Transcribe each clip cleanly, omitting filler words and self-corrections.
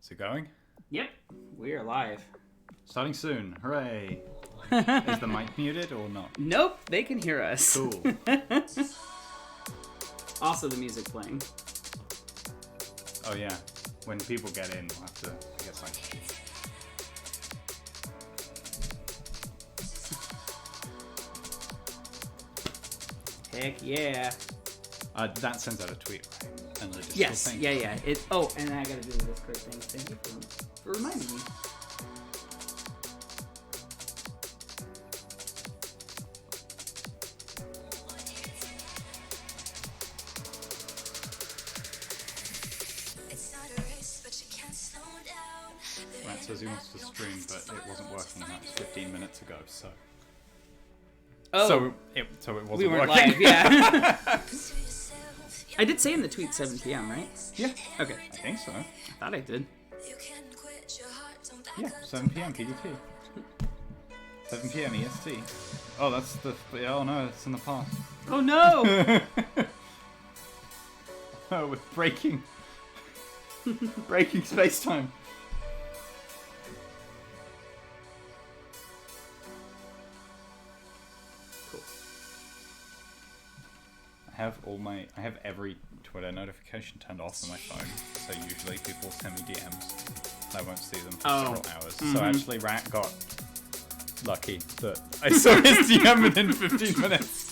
Is it going? Yep, we are live. Starting soon. Hooray. Is the mic muted or not? Nope, they can hear us. Cool. Also, the music playing. Oh yeah. When people get in, we'll have to, I guess, like... Heck yeah. That sends out a tweet, right? And the Yes, thing. yeah. Oh, and I gotta do this quick thing. Thank you for reminding me. Matt says he wants to stream, but it wasn't working like 15 minutes ago, so... Oh, So it wasn't we weren't working. live, yeah. I did say in the tweet 7 p.m., right? Yeah. Okay. I think so. I thought I did. Yeah, 7 p.m. PDT. 7 p.m. EST. Oh, that's the... Oh no, it's in the past. Oh no! Oh, we're breaking... breaking space-time. Cool. I have every Twitter notification turned off on my phone, so usually people send me DMs and I won't see them for several hours. Mm-hmm. So actually Rat got lucky that I saw his DM within 15 minutes.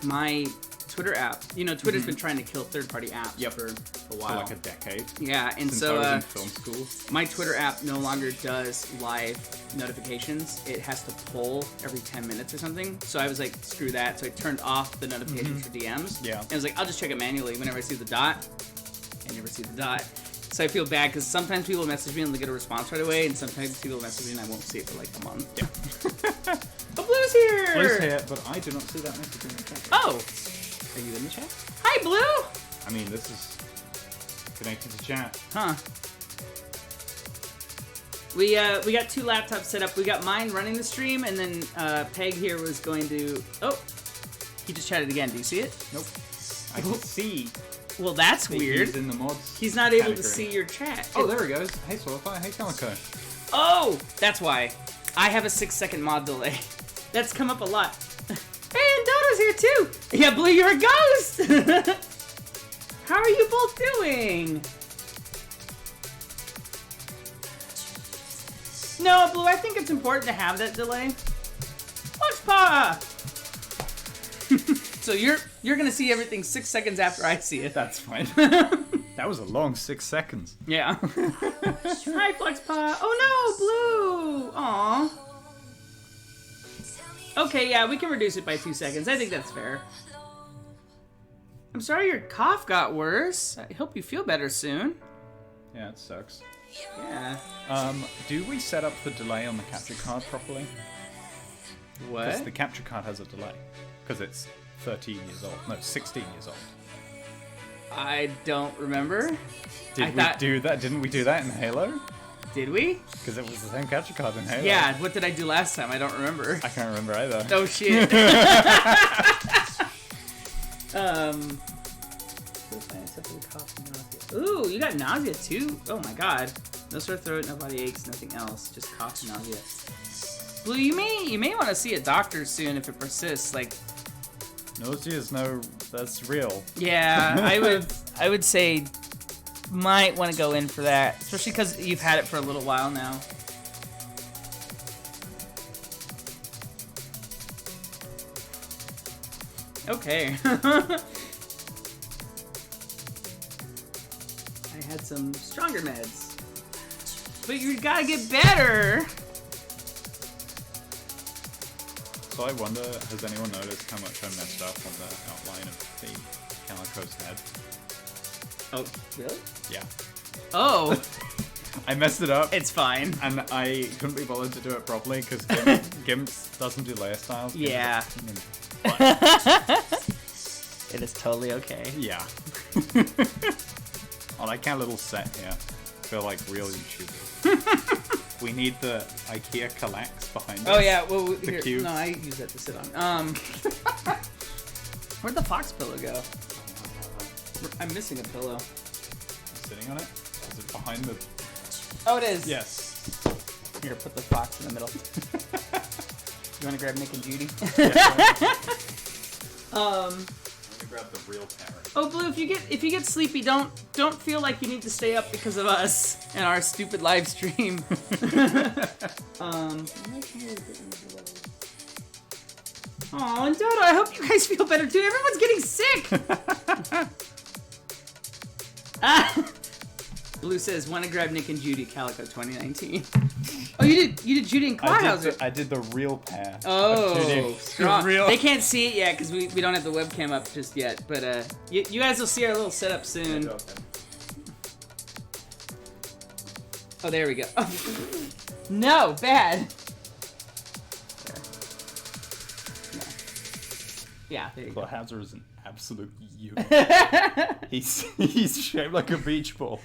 My Twitter app, Twitter's been trying to kill third-party apps for a while. For like a decade. Yeah, and Since so I was in film school. my Twitter app no longer does live notifications. It has to poll every 10 minutes or something. So I was like, screw that. So I turned off the notifications for DMs. Yeah. And I was like, I'll just check it manually whenever I see the dot. I never see the dot. So I feel bad because sometimes people message me and they get a response right away, and sometimes people message me and I won't see it for like a month. Yeah. Oh, Blue's here! Blue's here, but I do not see that message in the chat. Oh! Are you in the chat? Hi, Blue! I mean, this is connected to chat. Huh. We got two laptops set up. We got mine running the stream, and then Peg here was going to... Oh! He just chatted again. Do you see it? Nope. I can see. Well, that's weird. He's in the mods. He's not able category. to see your chat. Oh, there he goes. Hey, Swordfire. Hey, Calico. Oh! That's why. I have a 6-second mod delay. That's come up a lot. Hey, and Dodo's here too! Yeah, Blue, you're a ghost! How are you both doing? No, Blue, I think it's important to have that delay. Watch Pa! So you're gonna see everything 6 seconds after I see it. That's fine. That was a long 6 seconds. Yeah. Hi, FlexPa. Oh no, Blue! Aw. Okay, yeah, we can reduce it by 2 seconds. I think that's fair. I'm sorry your cough got worse. I hope you feel better soon. Yeah, it sucks. Yeah. Do we set up the delay on the capture card properly? Because What? the capture card has a delay. Because it's 13 years old. No, 16 years old. I don't remember. Did we do that? Didn't we do that in Halo? Did we? Because it was the same capture card in Halo. Yeah, what did I do last time? I don't remember. I can't remember either. Oh shit. Ooh, you got nausea too? Oh my god. No sore throat, no body aches, nothing else. Just cough and nausea. Blue, you may want to see a doctor soon if it persists. Like, Nausea is that's real. yeah, I would say might want to go in for that, especially because you've had it for a little while now. Okay. I had some stronger meds. But you gotta get better! So I wonder, has anyone noticed how much I messed up on the outline of the Calico's head? Oh, really? Yeah. Oh! I messed it up. It's fine. And I couldn't be bothered to do it properly because Gimps doesn't do layer styles. Yeah. It is totally okay. Yeah. I like our little set here. I feel like real YouTubers. We need the IKEA collects behind us. Oh yeah, well here, cubes. no, I use that to sit on. Where'd the fox pillow go? I'm missing a pillow. Sitting on it? Is it behind the... Oh, it is. Yes. Here, put the box in the middle. You want to grab Nick and Judy? I'm gonna grab the real parrot. Oh, Blue, if you get sleepy, don't feel like you need to stay up because of us and our stupid live stream. Oh, and Dodo, I hope you guys feel better too. Everyone's getting sick. Blue says, "Want to grab Nick and Judy, Calico 2019." Oh, you did Judy and Clawhauser. I did the real pair. Oh, strong. Real. They can't see it yet because we don't have the webcam up just yet. But you guys will see our little setup soon. Oh, there we go. No, bad. No. Yeah, there you go. Clawhauser is an absolute unit. He's shaped like a beach ball.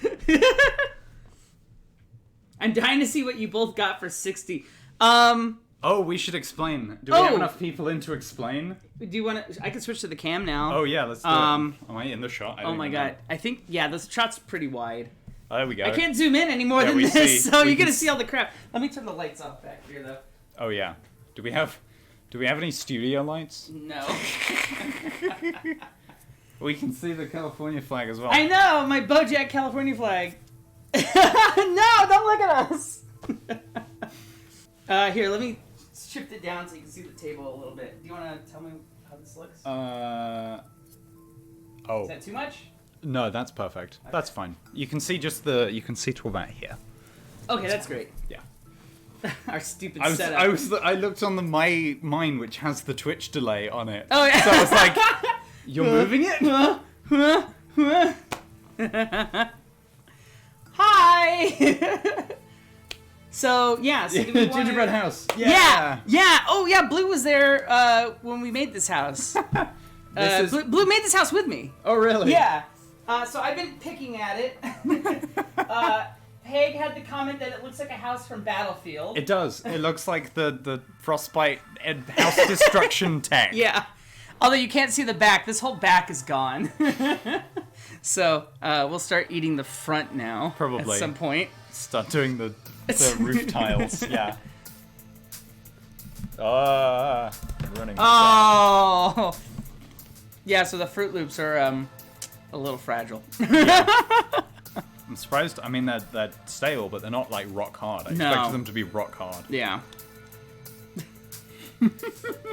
I'm dying to see what you both got for 60. Oh, we should explain. Do we have enough people in to explain? Do you want to? I can switch to the cam now. Oh yeah, let's do it. Am I in the shot? Oh my god. I think, yeah, the shot's pretty wide. Oh, there we go. I can't zoom in any more than we this, see. so We you're can gonna see all the crap. Let me turn the lights off back here, though. Oh yeah. Do we have any studio lights? No. We can see the California flag as well. I know, my BoJack California flag. No, don't look at us. Here, let me shift it down so you can see the table a little bit. Do you want to tell me how this looks? Oh. Is that too much? No, that's perfect. Okay. That's fine. You can see to about here. Okay, that's great. Yeah. Our stupid I setup. I looked on mine, which has the Twitch delay on it. Oh yeah. So I was like, "You're moving it?" Hi. So yeah. So do we wanna... Gingerbread house. Yeah. Oh yeah. Blue was there when we made this house. Blue made this house with me. Oh really? Yeah. So I've been picking at it. Peg had the comment that it looks like a house from Battlefield. It does. It looks like the frostbite and house destruction tech. Yeah. Although you can't see the back. This whole back is gone. So we'll start eating the front now. Probably. At some point. Start doing the roof tiles. Yeah. Running. Oh. Yeah, so the Fruit Loops are a little fragile. Yeah. I'm surprised. I mean, they're stale, but they're not like rock hard. I expected them to be rock hard. Yeah.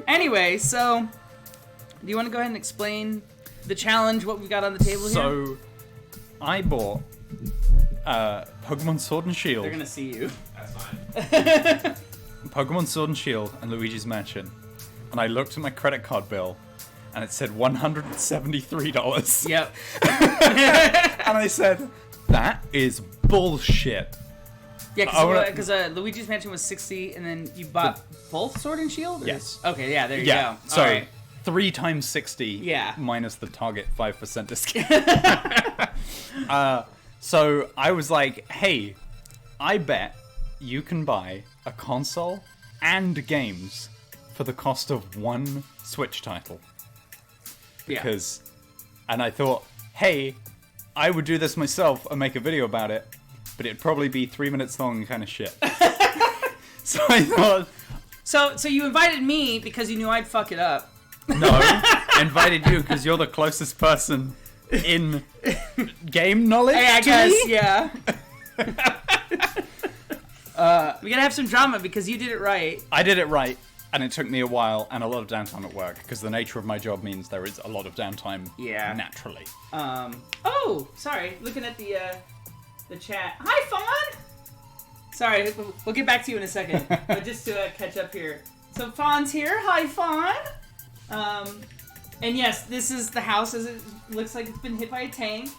Anyway, so do you want to go ahead and explain the challenge, what we've got on the table here? So, I bought Pokemon Sword and Shield. They're gonna see you. That's fine. Pokemon Sword and Shield and Luigi's Mansion, and I looked at my credit card bill, and it said $173. Yep. And I said, that is bullshit. Yeah, because Luigi's Mansion was 60, and then you bought both Sword and Shield? Yes. Okay, yeah, there you Yeah, go. so All right. 3 times 60 Yeah. minus the target 5% discount. So I was like, hey, I bet you can buy a console and games for the cost of one Switch title. Because, and I thought, hey, I would do this myself and make a video about it, but it'd probably be 3 minutes long and kind of shit. So I thought... So you invited me because you knew I'd fuck it up. No, I invited you because you're the closest person in game knowledge I to guess, me. yeah. We gotta have some drama because you did it right. I did it right, and it took me a while and a lot of downtime at work because the nature of my job means there is a lot of downtime naturally. Oh, sorry. Looking at the chat. Hi, Fawn! Sorry, we'll get back to you in a second. But just to catch up here. So Fawn's here. Hi, Fawn! And yes, this is the house as it looks like it's been hit by a tank.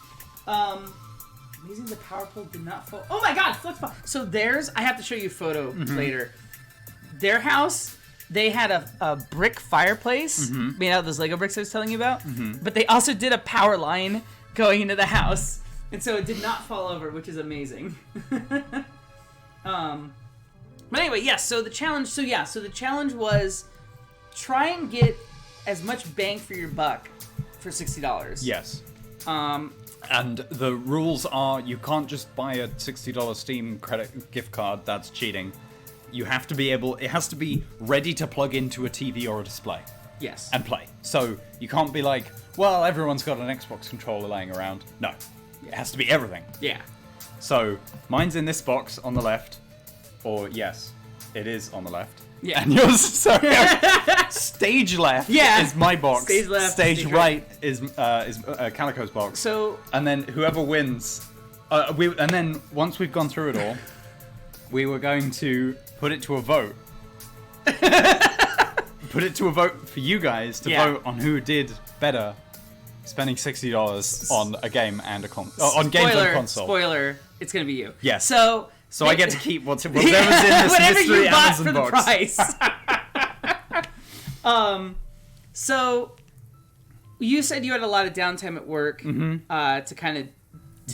Amazing the power pole did not fall. Oh my god, flux ball. So theirs, I have to show you a photo later. Their house, they had a brick fireplace made out of those Lego bricks I was telling you about. But they also did a power line going into the house. And so it did not fall over, which is amazing. But anyway, yes, so the challenge, the challenge was try and get as much bang for your buck for $60. Yes. And the rules are you can't just buy a $60 Steam credit gift card. That's cheating. You have to be able... It has to be ready to plug into a TV or a display. Yes. And play. So you can't be like, well, everyone's got an Xbox controller laying around. No. It has to be everything. Yeah. So mine's in this box on the left. Or, yes, it is on the left. Yeah. And yours, sorry. Stage left is my box. Stage left. Stage right is Calico's box. So... And then whoever wins... and then once we've gone through it all, we were going to put it to a vote. Put it to a vote for you guys to vote on who did better spending $60 on a game and on games on console. Spoiler, it's going to be you. Yes. So I get to keep whatever's in this whatever mystery you bought Amazon for box. the price. So you said you had a lot of downtime at work to kind of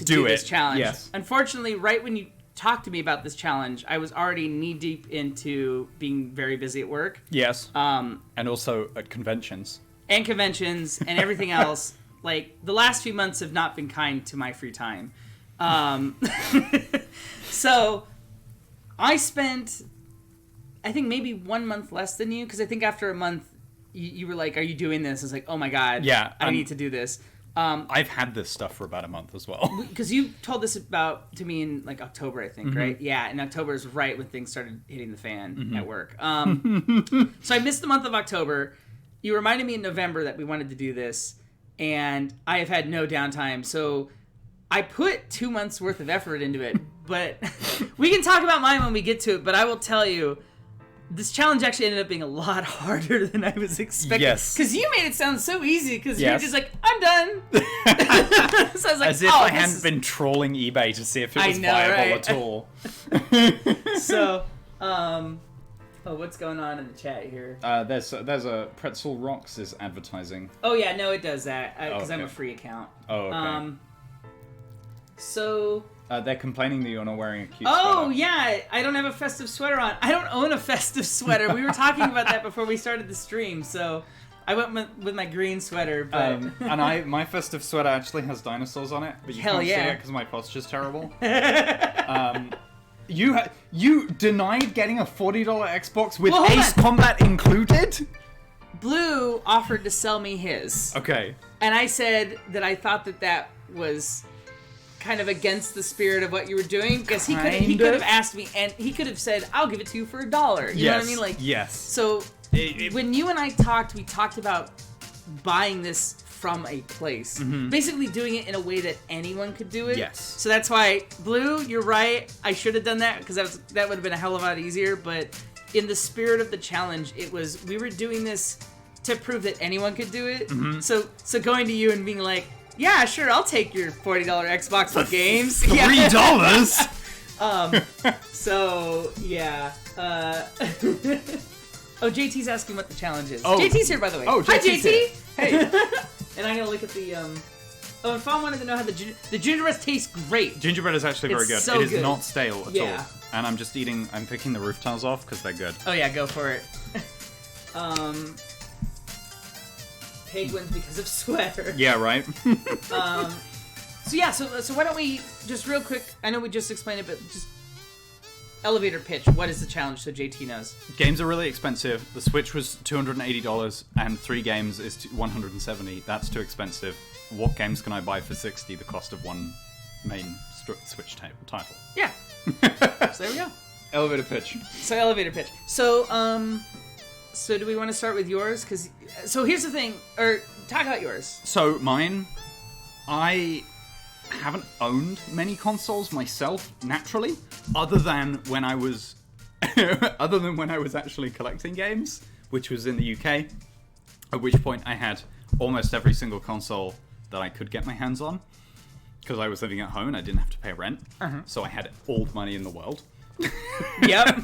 do this challenge. Yes. Unfortunately, right when you talked to me about this challenge, I was already knee deep into being very busy at work. Yes. And also at conventions. And conventions and everything else. Like, the last few months have not been kind to my free time. So, I spent, I think maybe 1 month less than you, because I think after a month, you were like, are you doing this? I was like, oh my god, yeah, I need to do this. I've had this stuff for about a month as well. Because you told this to me in like October, I think, right? Yeah, and October is right when things started hitting the fan at work. So I missed the month of October. You reminded me in November that we wanted to do this, and I have had no downtime. So I put 2 months worth of effort into it, but we can talk about mine when we get to it. But I will tell you, this challenge actually ended up being a lot harder than I was expecting. Yes. Because you made it sound so easy, because you were just like, I'm done. So I was like, as if I hadn't been trolling eBay to see if it was viable at all. So, what's going on in the chat here? There's a Pretzel Rocks is advertising. Oh yeah, no, it does that, because okay. I'm a free account. Oh, okay. So... they're complaining that you're not wearing a cute sweater. Oh, yeah, I don't have a festive sweater on. I don't own a festive sweater. We were talking about that before we started the stream, so I went with my green sweater, but... and my festive sweater actually has dinosaurs on it, but you can't see it because my posture's terrible. You denied getting a $40 Xbox with Ace Combat included? Blue offered to sell me his. Okay. And I said that I thought that was kind of against the spirit of what you were doing, because he could have asked me, and he could have said, I'll give it to you for $1. You know what I mean? Like, yes. So when you and I talked, we talked about buying this from a place. Basically doing it in a way that anyone could do it. Yes. So that's why, Blue, you're right. I should have done that, because that would have been a hell of a lot easier, but in the spirit of the challenge, we were doing this to prove that anyone could do it. So going to you and being like, yeah, sure, I'll take your $40 Xbox with games. $3? So, yeah. Oh, JT's asking what the challenge is. Oh. JT's here, by the way. Oh, Hi, JT's JT! here. Hey. And I'm going to look at the, Oh, and Fawn wanted to know how the gingerbread tastes great. Gingerbread is actually very good. So it is good. not stale at all. And I'm picking the roof tiles off because they're good. Oh, yeah, go for it. Pig wins because of sweater. Yeah, right? So why don't we just real quick, I know we just explained it, but just elevator pitch. What is the challenge so JT knows? Games are really expensive. The Switch was $280 and 3 games is $170. That's too expensive. What games can I buy for $60, the cost of one main Switch title? Yeah. So there we go. Elevator pitch. So elevator pitch. So do we want to start with yours? So here's the thing, or talk about yours. So mine, I haven't owned many consoles myself naturally, other than when I was actually collecting games, which was in the UK. At which point I had almost every single console that I could get my hands on, because I was living at home and I didn't have to pay rent, so I had all the money in the world. Yep.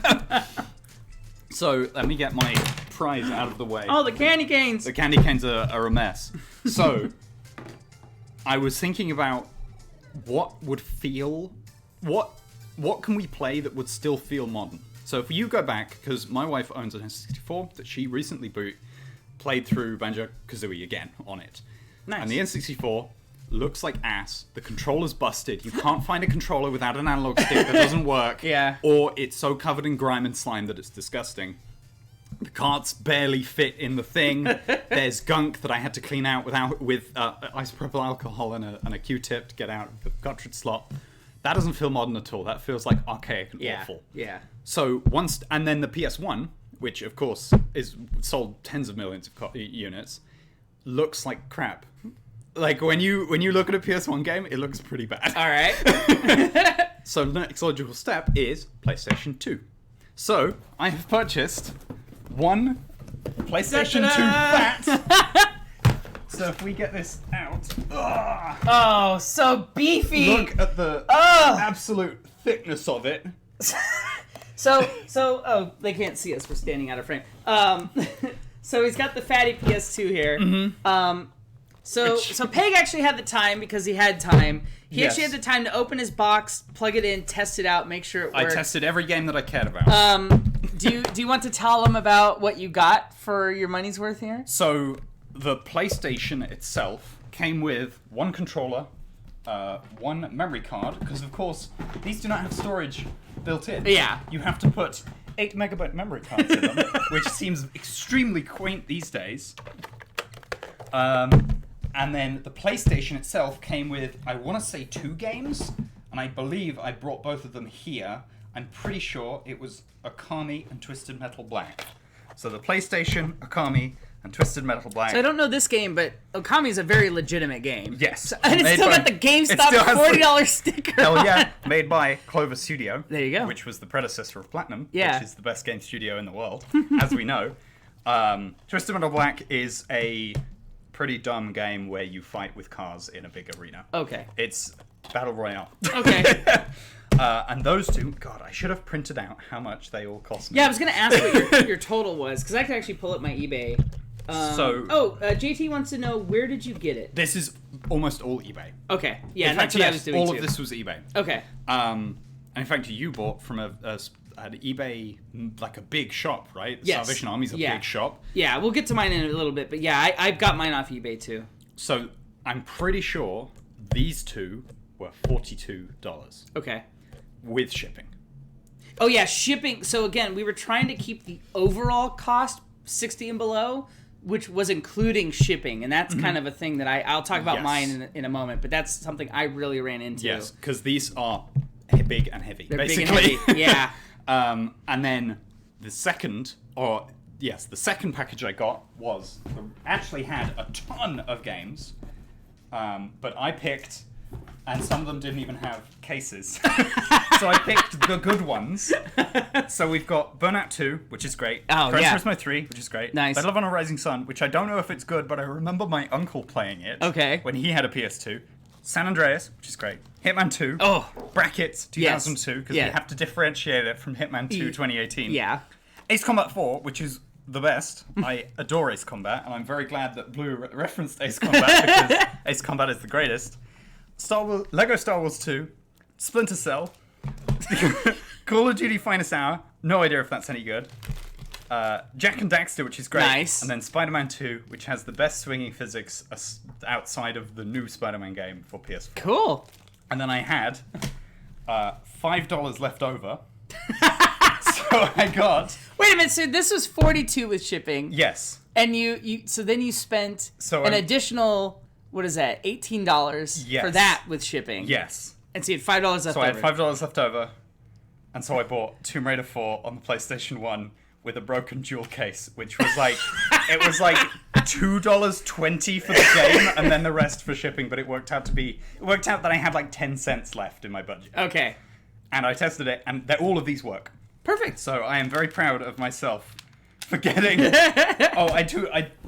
So let me get my prize out of the way. Oh, the candy canes! The candy canes are a mess. So I was thinking about what can we play that would still feel modern. So if you go back, because my wife owns an N64 that she recently played through Banjo-Kazooie again on it. Nice. And the N64 looks like ass, the controller's busted, you can't find a controller without an analog stick that doesn't work, Yeah. or it's so covered in grime and slime that it's disgusting. The carts barely fit in the thing. There's gunk that I had to clean out with isopropyl alcohol and a Q-tip to get out of the cartridge slot. That doesn't feel modern at all. That feels like archaic and awful. Yeah. So and then the PS1, which of course is sold tens of millions of units, looks like crap. Like when you look at a PS1 game, it looks pretty bad. All right. So the next logical step is PlayStation 2. So I have purchased one PlayStation 2 fat. So if we get this out, Oh, so beefy. look at the absolute thickness of it. So they can't see us. We're standing out of frame. So he's got the fatty PS2 here. Mm-hmm. So Peg actually had the time because he had time. He Yes. actually had the time to open his box, plug it in, test it out, make sure it I worked. tested every game that I cared about. Do you want to tell them about what you got for your money's worth here? So the PlayStation itself came with one controller, one memory card, because of course these do not have storage built in. Yeah. You have to put 8 megabyte memory cards in them, which seems extremely quaint these days. And then the PlayStation itself came with, I want to say 2 games, and I believe I brought both of them here. I'm pretty sure it was Okami and Twisted Metal Black. So the PlayStation, Okami, and Twisted Metal Black. So I don't know this game, but Okami is a very legitimate game. Yes. And it's Made still by- got the it GameStop still has $40 sticker. Hell on yeah, it. made by Clover Studio. There you go. Which was the predecessor of Platinum, Yeah. which is the best game studio in the world, as we know. Twisted Metal Black is a pretty dumb game where you fight with cars in a big arena. Okay. It's Battle Royale. Okay. And those two, God, I should have printed out how much they all cost me. Yeah, I was gonna ask what your total was because I could actually pull up my eBay. JT wants to know, where did you get it? This is almost all eBay. Okay, yeah, In that's fact, what I yes, was doing all too. of this was eBay. Okay. And in fact, you bought from an eBay, like a big shop, right? Yes. Salvation Army's a Yeah. big shop. Yeah, we'll get to mine in a little bit, but yeah, I've got mine off eBay too. So I'm pretty sure these two were $42 Okay. with shipping. Oh yeah, shipping. So again, we were trying to keep the overall cost 60 and below, which was including shipping, and that's kind of a thing that I'll talk about Yes. mine in a moment. But that's something I really ran into. Yes, because these are big and heavy, They're basically. big and heavy. Yeah. And then the second package I got actually had a ton of games, but I picked, and some of them didn't even have cases. So I picked the good ones. So we've got Burnout 2, which is great. Oh, Gran yeah. Turismo 3, which is great. Nice. Battle of a Rising Sun, which I don't know if it's good, but I remember my uncle playing it. Okay. When he had a PS2. San Andreas, which is great. Hitman 2. Oh. Brackets 2002, because Yeah. we have to differentiate it from Hitman 2 2018. Yeah. Ace Combat 4, which is the best. I adore Ace Combat, and I'm very glad that Blue referenced Ace Combat because Ace Combat is the greatest. Lego Star Wars 2, Splinter Cell, Call of Duty Finest Hour, no idea if that's any good. Jack and Daxter, which is great. Nice. And then Spider-Man 2, which has the best swinging physics outside of the new Spider-Man game for PS4. Cool. And then I had $5 left over. So I got... Wait a minute. So this was 42 with shipping. Yes. And so then you spent an additional, what is that, $18 Yes. for that with shipping. Yes. And so you had $5 left over. So I had $5 left over. And so I bought Tomb Raider 4 on the PlayStation 1 with a broken jewel case, which was like, it was like $2.20 for the game and then the rest for shipping, but it worked out that I had like 10 cents left in my budget. Okay. And I tested it, and all of these work. Perfect. So I am very proud of myself for getting... it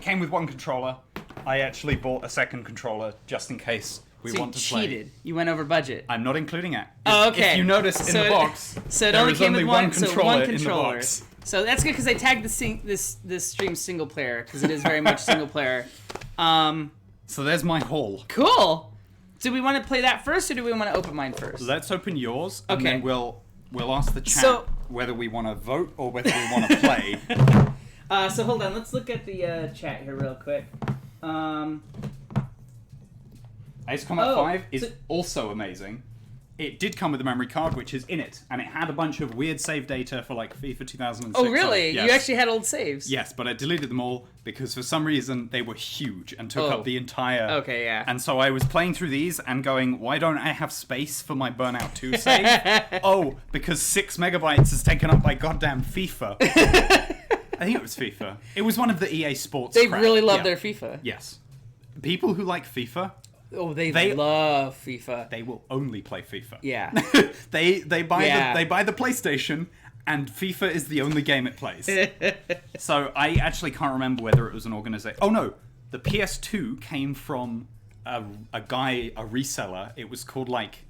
came with one controller. I actually bought a second controller just in case we want to play. Cheated. You went over budget. I'm not including it. Oh, okay. If you notice in the box, so it there only is came only with one so controller one in the controller. box. So that's good because I tagged this stream single player because it is very much single player. So there's my haul. Cool. Do we want to play that first or do we want to open mine first? Let's open yours, and Okay. then we'll ask the chat So- whether we want to vote or whether we want to play. So hold on, let's look at the chat here real quick. Ace Combat 5 is so- also amazing. It did come with a memory card, which is in it, and it had a bunch of weird save data for like FIFA 2006. Oh, really? Yes. You actually had old saves? Yes, but I deleted them all because for some reason they were huge and took Oh. up the entire... Okay, yeah. And so I was playing through these and going, why don't I have space for my Burnout 2 save? Oh, because 6 megabytes is taken up by goddamn FIFA. I think it was FIFA. It was one of the EA Sports They crap. really love Yeah. their FIFA. Yes. People who like FIFA, Oh, they love FIFA. they will only play FIFA. Yeah. they buy Yeah. they buy the PlayStation, and FIFA is the only game it plays. So I actually can't remember whether it was an organization. Oh no, the PS2 came from a guy, a reseller. It was called like,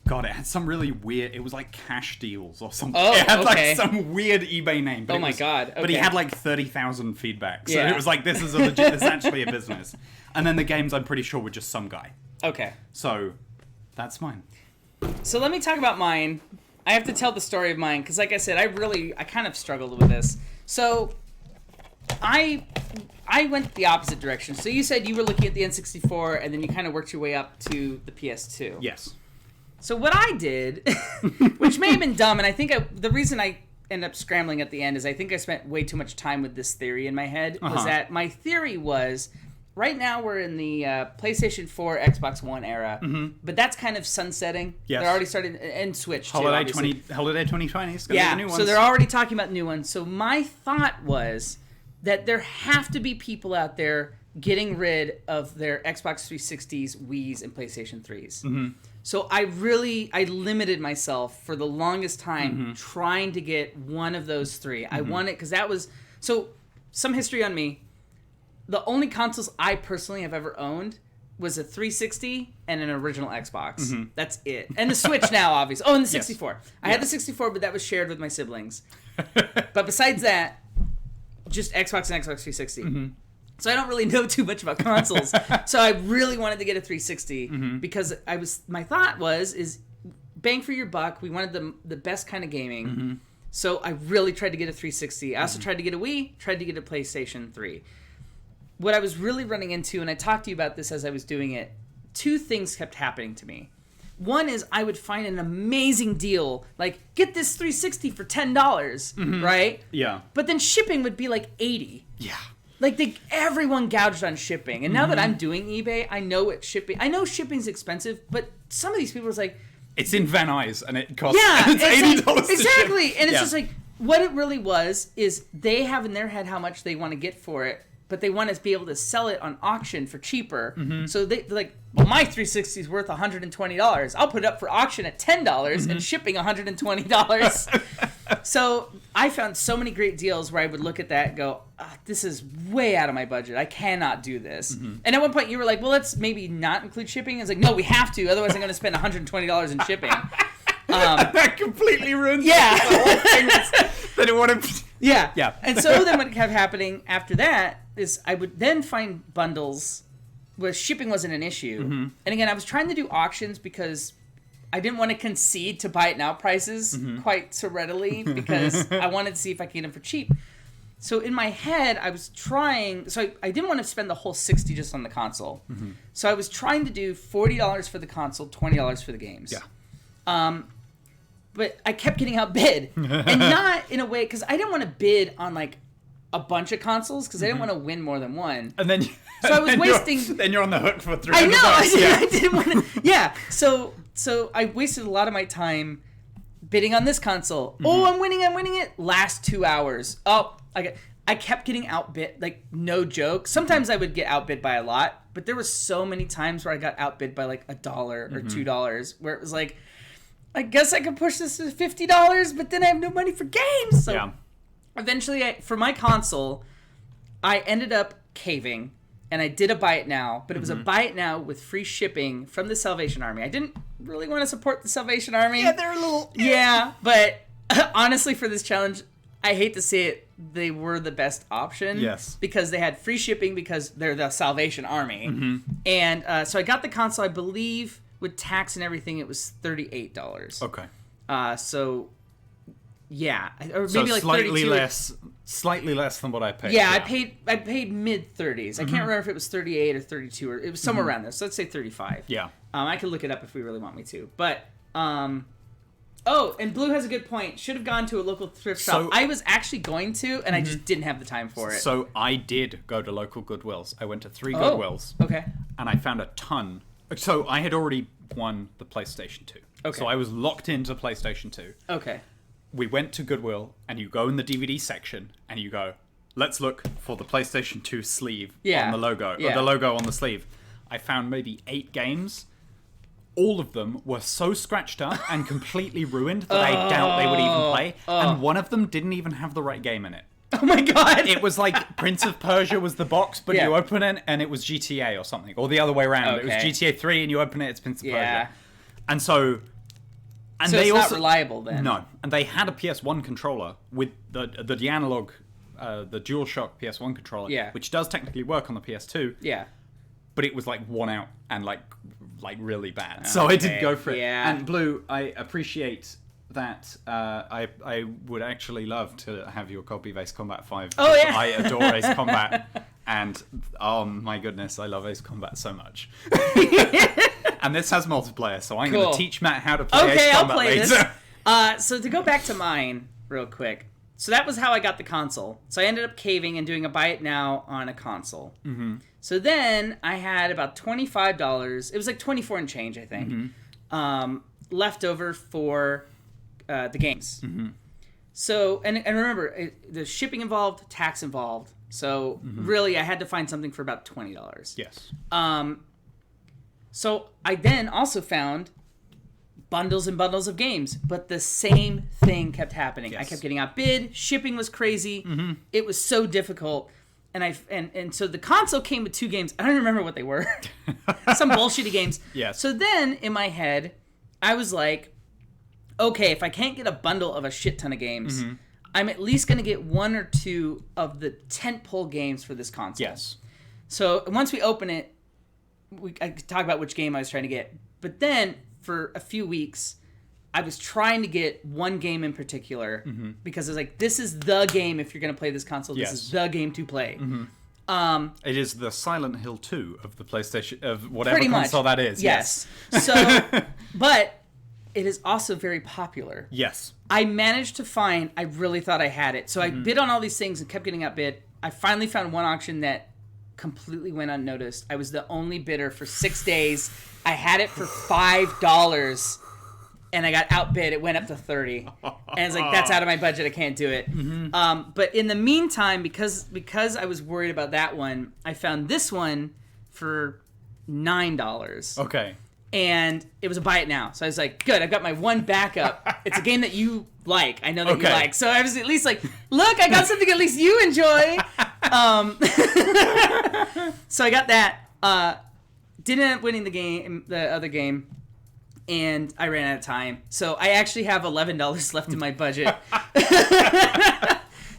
God, it had some really weird. It was like Cash Deals or something. Oh, it had okay. like some weird eBay name. But Oh it my was- God, But he okay. had like 30,000 feedback. So Yeah. it was like, this is a legit. This is actually a business. And then the games, I'm pretty sure, were just some guy. Okay. So that's mine. So let me talk about mine. I have to tell the story of mine because, like I said, I kind of struggled with this. So I went the opposite direction. So you said you were looking at the N64 and then you kind of worked your way up to the PS2. Yes. So what I did, which may have been dumb, and I think the reason I ended up scrambling at the end is I think I spent way too much time with this theory in my head, was that my theory was, right now we're in the PlayStation 4, Xbox One era, but that's kind of sunsetting. Yes. They're already starting, and Switch too, Holiday obviously. 2020 is going to be the new ones. So they're already talking about new ones. So my thought was that there have to be people out there getting rid of their Xbox 360s, Wii's, and PlayStation 3s. So I limited myself for the longest time trying to get one of those three. I wanted, because that was, so some history on me. The only consoles I personally have ever owned was a 360 and an original Xbox. That's it. And the Switch now, obviously. Oh, and the 64. I had the 64, but that was shared with my siblings. But besides that, just Xbox and Xbox 360. So I don't really know too much about consoles. So I really wanted to get a 360 because my thought is bang for your buck. We wanted the best kind of gaming. So I really tried to get a 360. I also tried to get a Wii, tried to get a PlayStation 3. What I was really running into, and I talked to you about this as I was doing it, two things kept happening to me. One is I would find an amazing deal, like get this 360 for $10, right? Yeah. But then shipping would be like $80. Yeah. Like everyone gouged on shipping, and now that I'm doing eBay, I know it's shipping. I know shipping's expensive, but some of these people was like, It's in Van Nuys, and it costs it's $80 like, to exactly, ship. and it's Yeah. just like what it really was is they have in their head how much they want to get for it, but they want to be able to sell it on auction for cheaper. So they're like, well, my 360 is worth $120. I'll put it up for auction at $10 and shipping $120. So I found so many great deals where I would look at that and go, this is way out of my budget. I cannot do this. And at one point you were like, well, let's maybe not include shipping. It's like, no, we have to. Otherwise I'm going to spend $120 in shipping. That completely ruins Yeah. the whole thing. They didn't want to... Yeah. Yeah. And so then what kept happening after that is I would then find bundles where shipping wasn't an issue. And again, I was trying to do auctions because I didn't want to concede to buy it now prices quite so readily because I wanted to see if I could get them for cheap. So in my head, I was trying... So I didn't want to spend the whole $60 just on the console. So I was trying to do $40 for the console, $20 for the games. Yeah. But I kept getting outbid. And not in a way... Because I didn't want to bid on, like, a bunch of consoles because I didn't want to win more than one. And then... So I was wasting... Then you're on the hook for $300. I know! Yeah. I didn't want to... Yeah. So I wasted a lot of my time bidding on this console. Oh, I'm winning it. Last 2 hours. Oh, I kept getting outbid, like, no joke. Sometimes I would get outbid by a lot, but there was so many times where I got outbid by, like, $1 or $2, where it was like, I guess I could push this to $50, but then I have no money for games. So eventually, for my console, I ended up caving, and I did a buy it now, but it was a buy it now with free shipping from the Salvation Army. I didn't really want to support the Salvation Army. Yeah, they're a little... Yeah, but honestly, for this challenge, I hate to say it, they were the best option. Yes. Because they had free shipping because they're the Salvation Army. And so I got the console, I believe, with tax and everything, it was $38. Okay. So, yeah. Or So maybe like slightly 32. less Slightly less than what I paid. Yeah, I paid mid 30s. I can't remember if it was 38 or 32 or it was somewhere around there. So let's say 35. Yeah. I can look it up if we really want me to. But oh, and Blue has a good point. Should have gone to a local thrift shop. I was actually going to, and I just didn't have the time for it. So I did go to local Goodwills. I went to 3 Goodwills. Okay. And I found a ton. So I had already won the PlayStation 2. Okay. So I was locked into PlayStation 2. Okay. We went to Goodwill, and you go in the DVD section, and you go, let's look for the PlayStation 2 sleeve on the logo, or the logo on the sleeve. I found maybe 8 games. All of them were so scratched up and completely ruined that I doubt they would even play. And one of them didn't even have the right game in it. Oh my god! It was like Prince of Persia was the box, but you open it, and it was GTA or something. Or the other way around. Okay. It was GTA 3, and you open it, it's Prince of Persia. And so... And so they it's also, not reliable then. No, and they had a PS1 controller with the analog, the DualShock PS1 controller, which does technically work on the PS2. Yeah, but it was like worn out and like really bad. So I didn't go for it. Yeah. And Blue, I appreciate that. I would actually love to have your copy of Ace Combat 5. Oh yeah, I adore Ace Combat, and oh my goodness, I love Ace Combat so much. And this has multiplayer, so I'm going to teach Matt how to play Ace Combat later. This. So to go back to mine real quick. So that was how I got the console. So I ended up caving and doing a buy it now on a console. Mm-hmm. So then I had about $25. It was like 24 and change, I think, left over for the games. Mm-hmm. So, and remember, the shipping involved, tax involved. So really, I had to find something for about $20. Yes. So I then also found bundles and bundles of games, but the same thing kept happening. Yes. I kept getting outbid. Shipping was crazy. Mm-hmm. It was so difficult. And so the console came with 2 games. I don't remember what they were. Some bullshitty games. Yes. So then in my head, I was like, okay, if I can't get a bundle of a shit ton of games, I'm at least going to get 1 or 2 of the tentpole games for this console. Yes. So once we open it, I could talk about which game I was trying to get. But then, for a few weeks, I was trying to get one game in particular because I was like, this is the game if you're going to play this console. This is the game to play. It is the Silent Hill 2 of the PlayStation, of whatever console that is. Yes. So, but it is also very popular. Yes. I managed to find, I really thought I had it. So I bid on all these things and kept getting outbid. I finally found one auction that completely went unnoticed. I was the only bidder for 6 days. I had it for $5 and I got outbid. It went up to 30. And it's like, that's out of my budget. I can't do it. But in the meantime, because I was worried about that one, I found this one for $9. Okay. And it was a buy it now. So I was like, good, I've got my one backup. It's a game that you like. I know that you like. So I was at least like, look, I got something at least you enjoy. So I got that. Didn't end up winning the other game. And I ran out of time. So I actually have $11 left in my budget.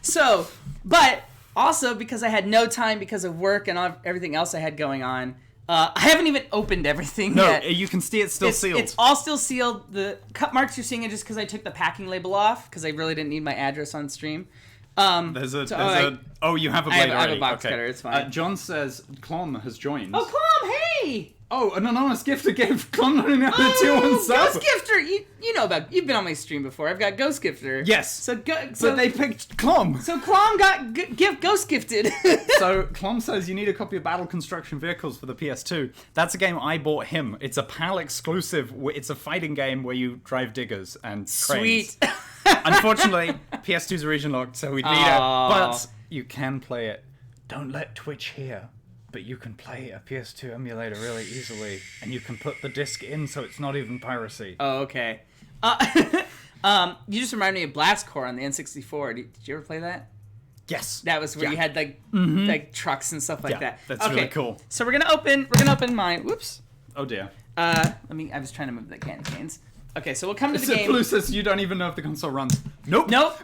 So, but also because I had no time because of work and everything else I had going on, I haven't even opened everything yet. No, you can see it's still sealed. It's all still sealed. The cut marks you're seeing are just because I took the packing label off because I really didn't need my address on stream. You have a blade already. I have a box cutter. It's fine. John says Clom has joined. Oh, Clom, hey! Oh, an anonymous gifter gave Clom 217. Ghost Gifter! You know about... You've been on my stream before. I've got Ghost Gifter. Yes. So they picked Clom. So Clom got Ghost Gifted. So Clom says you need a copy of Battle Construction Vehicles for the PS2. That's a game I bought him. It's a PAL exclusive. It's a fighting game where you drive diggers and cranes. Sweet. Unfortunately, PS2's region locked, so we'd need it. But you can play it. Don't let Twitch hear. But you can play a PS2 emulator really easily, and you can put the disc in, so it's not even piracy. Oh, okay. You just reminded me of Blast Corps on the N64. Did you ever play that? Yes. That was where you had like trucks and stuff like that. That's really cool. So we're gonna open mine. Whoops. Oh dear. I was trying to move the candy canes. Okay, so we'll come to the game. Blue says you don't even know if the console runs. Nope. Nope.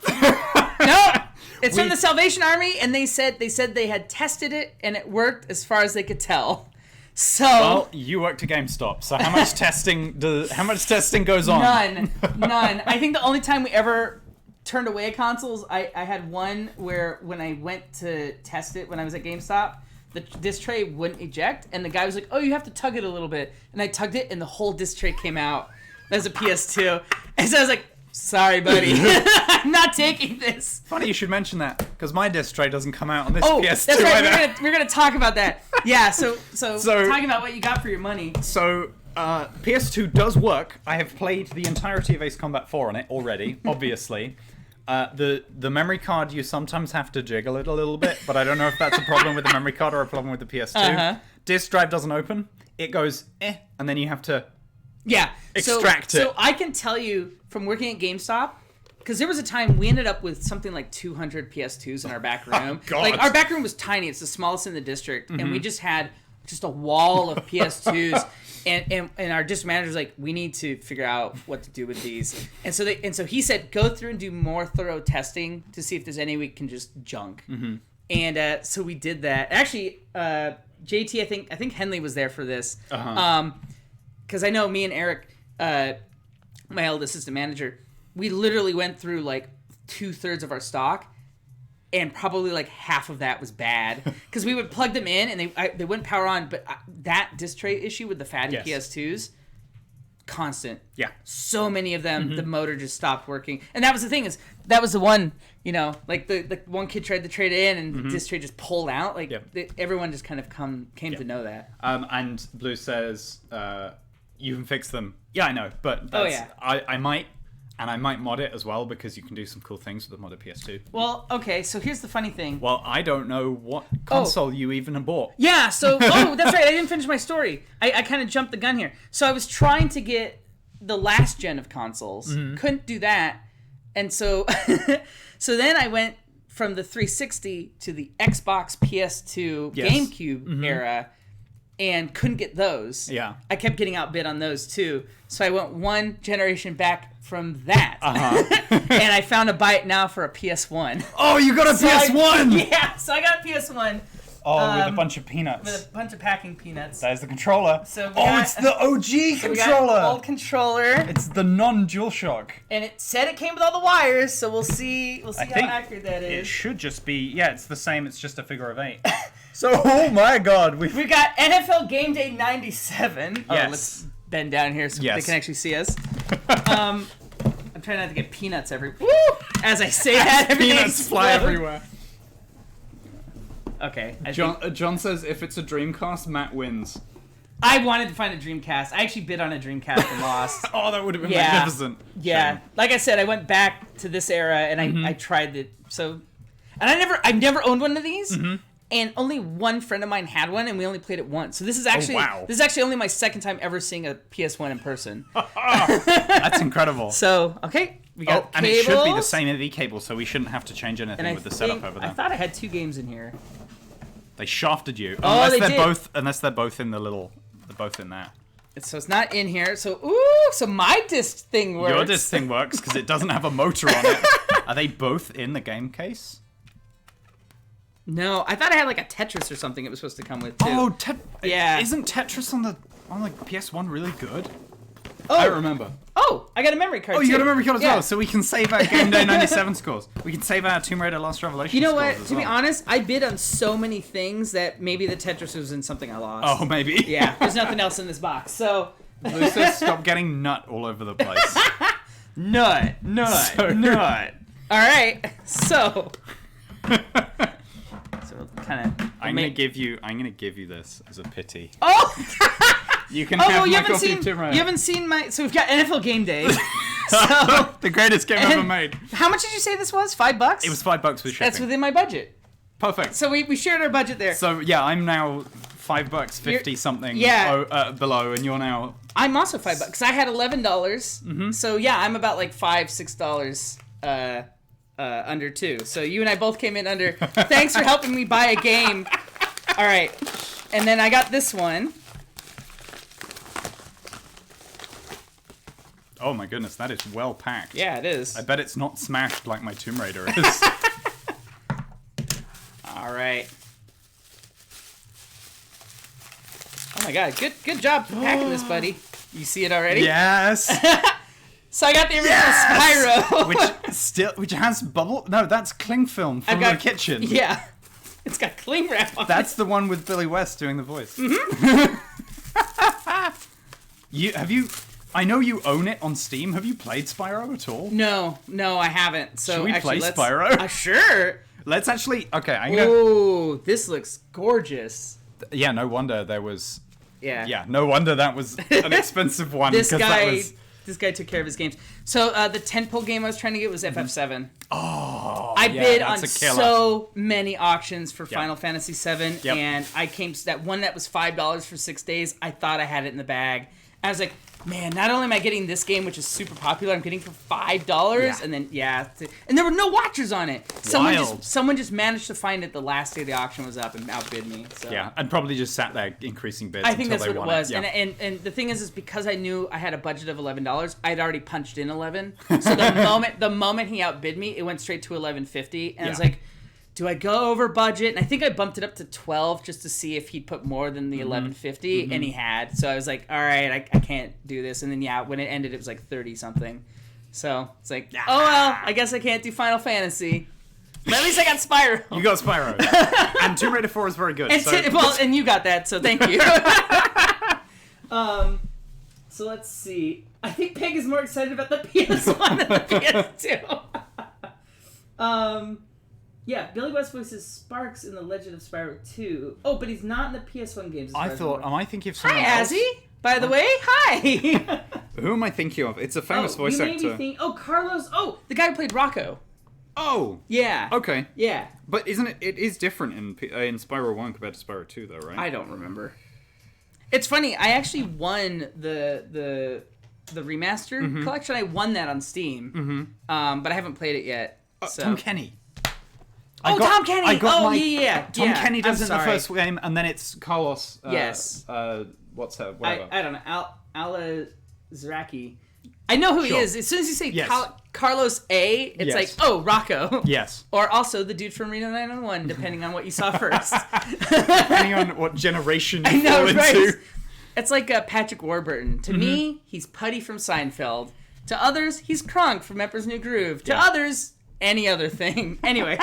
It's from the Salvation Army, and they said they had tested it and it worked as far as they could tell. So well, you worked at GameStop, so how much testing goes on? None. I think the only time we ever turned away consoles. I had one where when I went to test it when I was at GameStop, the disc tray wouldn't eject, and the guy was like, "Oh, you have to tug it a little bit," and I tugged it, and the whole disc tray came out. As a PS2, and so I was like, "Sorry, buddy, I'm not taking this." Funny you should mention that, because my disc tray doesn't come out on this Oh, PS2 that's right. either. We're gonna talk about that. Yeah. So talking about what you got for your money. So, PS2 does work. I have played the entirety of Ace Combat 4 on it already, obviously. The memory card, you sometimes have to jiggle it a little bit, but I don't know if that's a problem with the memory card or a problem with the PS2. Uh-huh. Disk drive doesn't open. It goes, and then you have to... Yeah. Extract it. So I can tell you from working at GameStop, because there was a time we ended up with something like 200 PS2s in our back room. Oh, God. Like, our back room was tiny. It's the smallest in the district. And we just had just a wall of PS2s. And our district manager was like, we need to figure out what to do with these. And so he said, go through and do more thorough testing to see if there's any we can just junk. And so we did that. Actually, JT, I think Henley was there for this. Because I know me and Eric, my old assistant manager, we literally went through like 2/3 of our stock, and probably like half of that was bad. Because we would plug them in and they wouldn't power on, but that disc tray issue with the fatty PS2s, constant. Yeah. So many of them, the motor just stopped working. And that was the thing, is that was the one, like the one kid tried to trade it in and the disc tray just pulled out. Like everyone just kind of came to know that. And Blue says, you can fix them. Yeah, I know, but that's, I might mod it as well, because you can do some cool things with the modded PS2. Well, okay, so here's the funny thing. Well, I don't know what console you even bought. Yeah, so, that's right, I didn't finish my story. I kind of jumped the gun here. So I was trying to get the last gen of consoles, couldn't do that, and so, so then I went from the 360 to the Xbox, PS2, GameCube era, and couldn't get those. Yeah. I kept getting outbid on those too. So I went one generation back from that. And I found a buy it now for a PS1. Oh, you got a PS1! Yeah, so I got a PS1. Oh, with a bunch of peanuts. With a bunch of packing peanuts. That is the controller. So it's the OG controller! We got old controller. It's the non-DualShock. And it said it came with all the wires, so we'll see how accurate that is. It should just be, it's the same, it's just a figure of 8. So, oh my god, we got NFL Game Day 97. Yes. Oh, let's bend down here so they can actually see us. I'm trying not to get peanuts as I say that. Peanuts fly everywhere. Okay. John says if it's a Dreamcast, Matt wins. I wanted to find a Dreamcast. I actually bid on a Dreamcast and lost. Oh, that would have been magnificent. Yeah. Shame. Like I said, I went back to this era and I tried it. So, and I've never owned one of these. And only one friend of mine had one, and we only played it once. So this is actually only my second time ever seeing a PS1 in person. That's incredible. So, okay, we got cables. And it should be the same AV cable, so we shouldn't have to change anything with the setup over there. I thought I had 2 games in here. They shafted you. Oh, Unless they're both in they're both in there. So it's not in here. So, so my disc thing works. Your disc thing works because it doesn't have a motor on it. Are they both in the game case? No, I thought I had like a Tetris or something it was supposed to come with too. Oh, yeah. Isn't Tetris on the PS1 really good? Oh, I remember. Oh, I got a memory card. Oh, you got a memory card as well, so we can save our Game Day 97 scores. We can save our Tomb Raider Lost Revelation. You know scores what? as To be well. honest, I bid on so many things that maybe the Tetris was in something I lost. Oh, maybe. Yeah, there's nothing else in this box. So Blue says stop getting nut all over the place. Nut. All right, so. I'm gonna give you this as a pity. Oh! You can have my copy of Tomb Raider. You haven't seen my... So we've got NFL Game Day. So, the greatest game ever made. How much did you say this was? $5? It was $5 with shipping. That's within my budget. Perfect. So we shared our budget there. So yeah, I'm now $5, 50 something below, and you're now... I'm also $5 because I had $11. So yeah, I'm about like $5, $6 under 2. So you and I both came in under. Thanks for helping me buy a game. All right, and then I got this one. Oh my goodness, that is well packed. Yeah, it is. I bet it's not smashed like my Tomb Raider is. All right. Oh my god, good job packing this, buddy. You see it already? Yes. So I got the original Spyro. which has bubble. No, that's cling film from the kitchen. Yeah. It's got cling wrap on That's it. the one with Billy West doing the voice. I know you own it on Steam. Have you played Spyro at all? No, I haven't. So Should we actually, play Spyro? Sure. Let's actually. Okay, I'm gonna. Oh, this looks gorgeous. Yeah, no wonder there was. Yeah. Yeah, no wonder that was an expensive one. This That guy took care of his games. So the tentpole game I was trying to get was FF7. Oh, I bid on that's a killer. so many auctions for Final Fantasy VII, Yep. and I came to that one that was $5 for 6 days. I thought I had it in the bag. I was like, man, not only am I getting this game, which is super popular, I'm getting for $5, and then and there were no watchers on it. Someone just managed to find it the last day the auction was up and outbid me. So. Yeah, and probably just sat there increasing bids. I think until that's they what won it was. Yeah. And the thing is because I knew I had a budget of $11, I'd already punched in 11. So the moment he outbid me, it went straight to $11.50, and I was like, do I go over budget? And I think I bumped it up to 12 just to see if he'd put more than the $11.50, and he had. So I was like, all right, I can't do this. And then when it ended, it was like 30 something. So it's like, oh well, I guess I can't do Final Fantasy. But at least I got Spyro. You got Spyro. And Tomb Raider 4 is very good. And you got that, so thank you. So let's see. I think Peg is more excited about the PS1 than the PS2. Yeah, Billy West voices Sparks in The Legend of Spyro 2. Oh, but he's not in the PS1 games. Am I thinking of someone Hi, else? Azzy. By the way, hi. Who am I thinking of? It's a famous voice actor. Carlos. Oh, the guy who played Rocco. Oh. Yeah. Okay. Yeah. But isn't it? It is different in Spyro 1 compared to Spyro 2, though, right? I don't remember. It's funny. I actually won the remaster collection. I won that on Steam. But I haven't played it yet. So. Tom Kenny. Tom Kenny! Tom Kenny does it in the first game, and then it's Carlos. Yes. What's her? Whatever. I don't know. Ala Zraki. I know who he is. As soon as you say Carlos A, it's like, oh, Rocco. Yes. Or also the dude from Reno 911, depending on what you saw first. Depending on what generation you fall into. It's like Patrick Warburton. To me, he's Putty from Seinfeld. To others, he's Kronk from Emperor's New Groove. To others, any other thing. Anyway.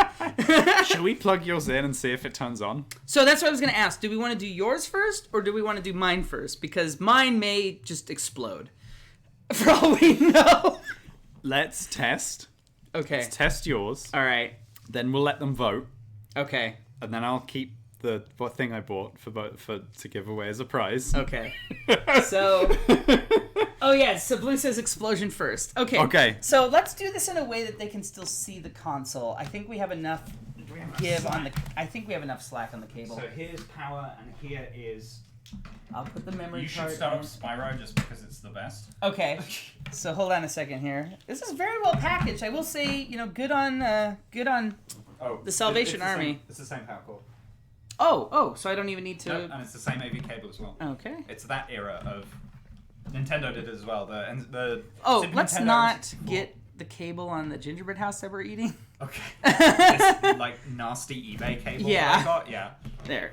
Should we plug yours in and see if it turns on? So that's what I was going to ask. Do we want to do yours first, or do we want to do mine first? Because mine may just explode. For all we know. Let's test. Okay. Let's test yours. All right. Then we'll let them vote. Okay. And then I'll keep the thing I bought to give away as a prize. Okay. So... Oh, yeah, so Blue says explosion first. Okay. So let's do this in a way that they can still see the console. I think we have enough I think we have enough slack on the cable. So here's power, and here is... I'll put the memory card in. You should start up Spyro just because it's the best. Okay. So hold on a second here. This is very well packaged. I will say, good on the Salvation Army. It's the same power cord. Oh, so I don't even need to... Nope, and it's the same AV cable as well. Okay. It's that era of... Nintendo did it as well. Let's not get the cable on the gingerbread house that we're eating. Okay. This, nasty eBay cable yeah. that I got? Yeah. There.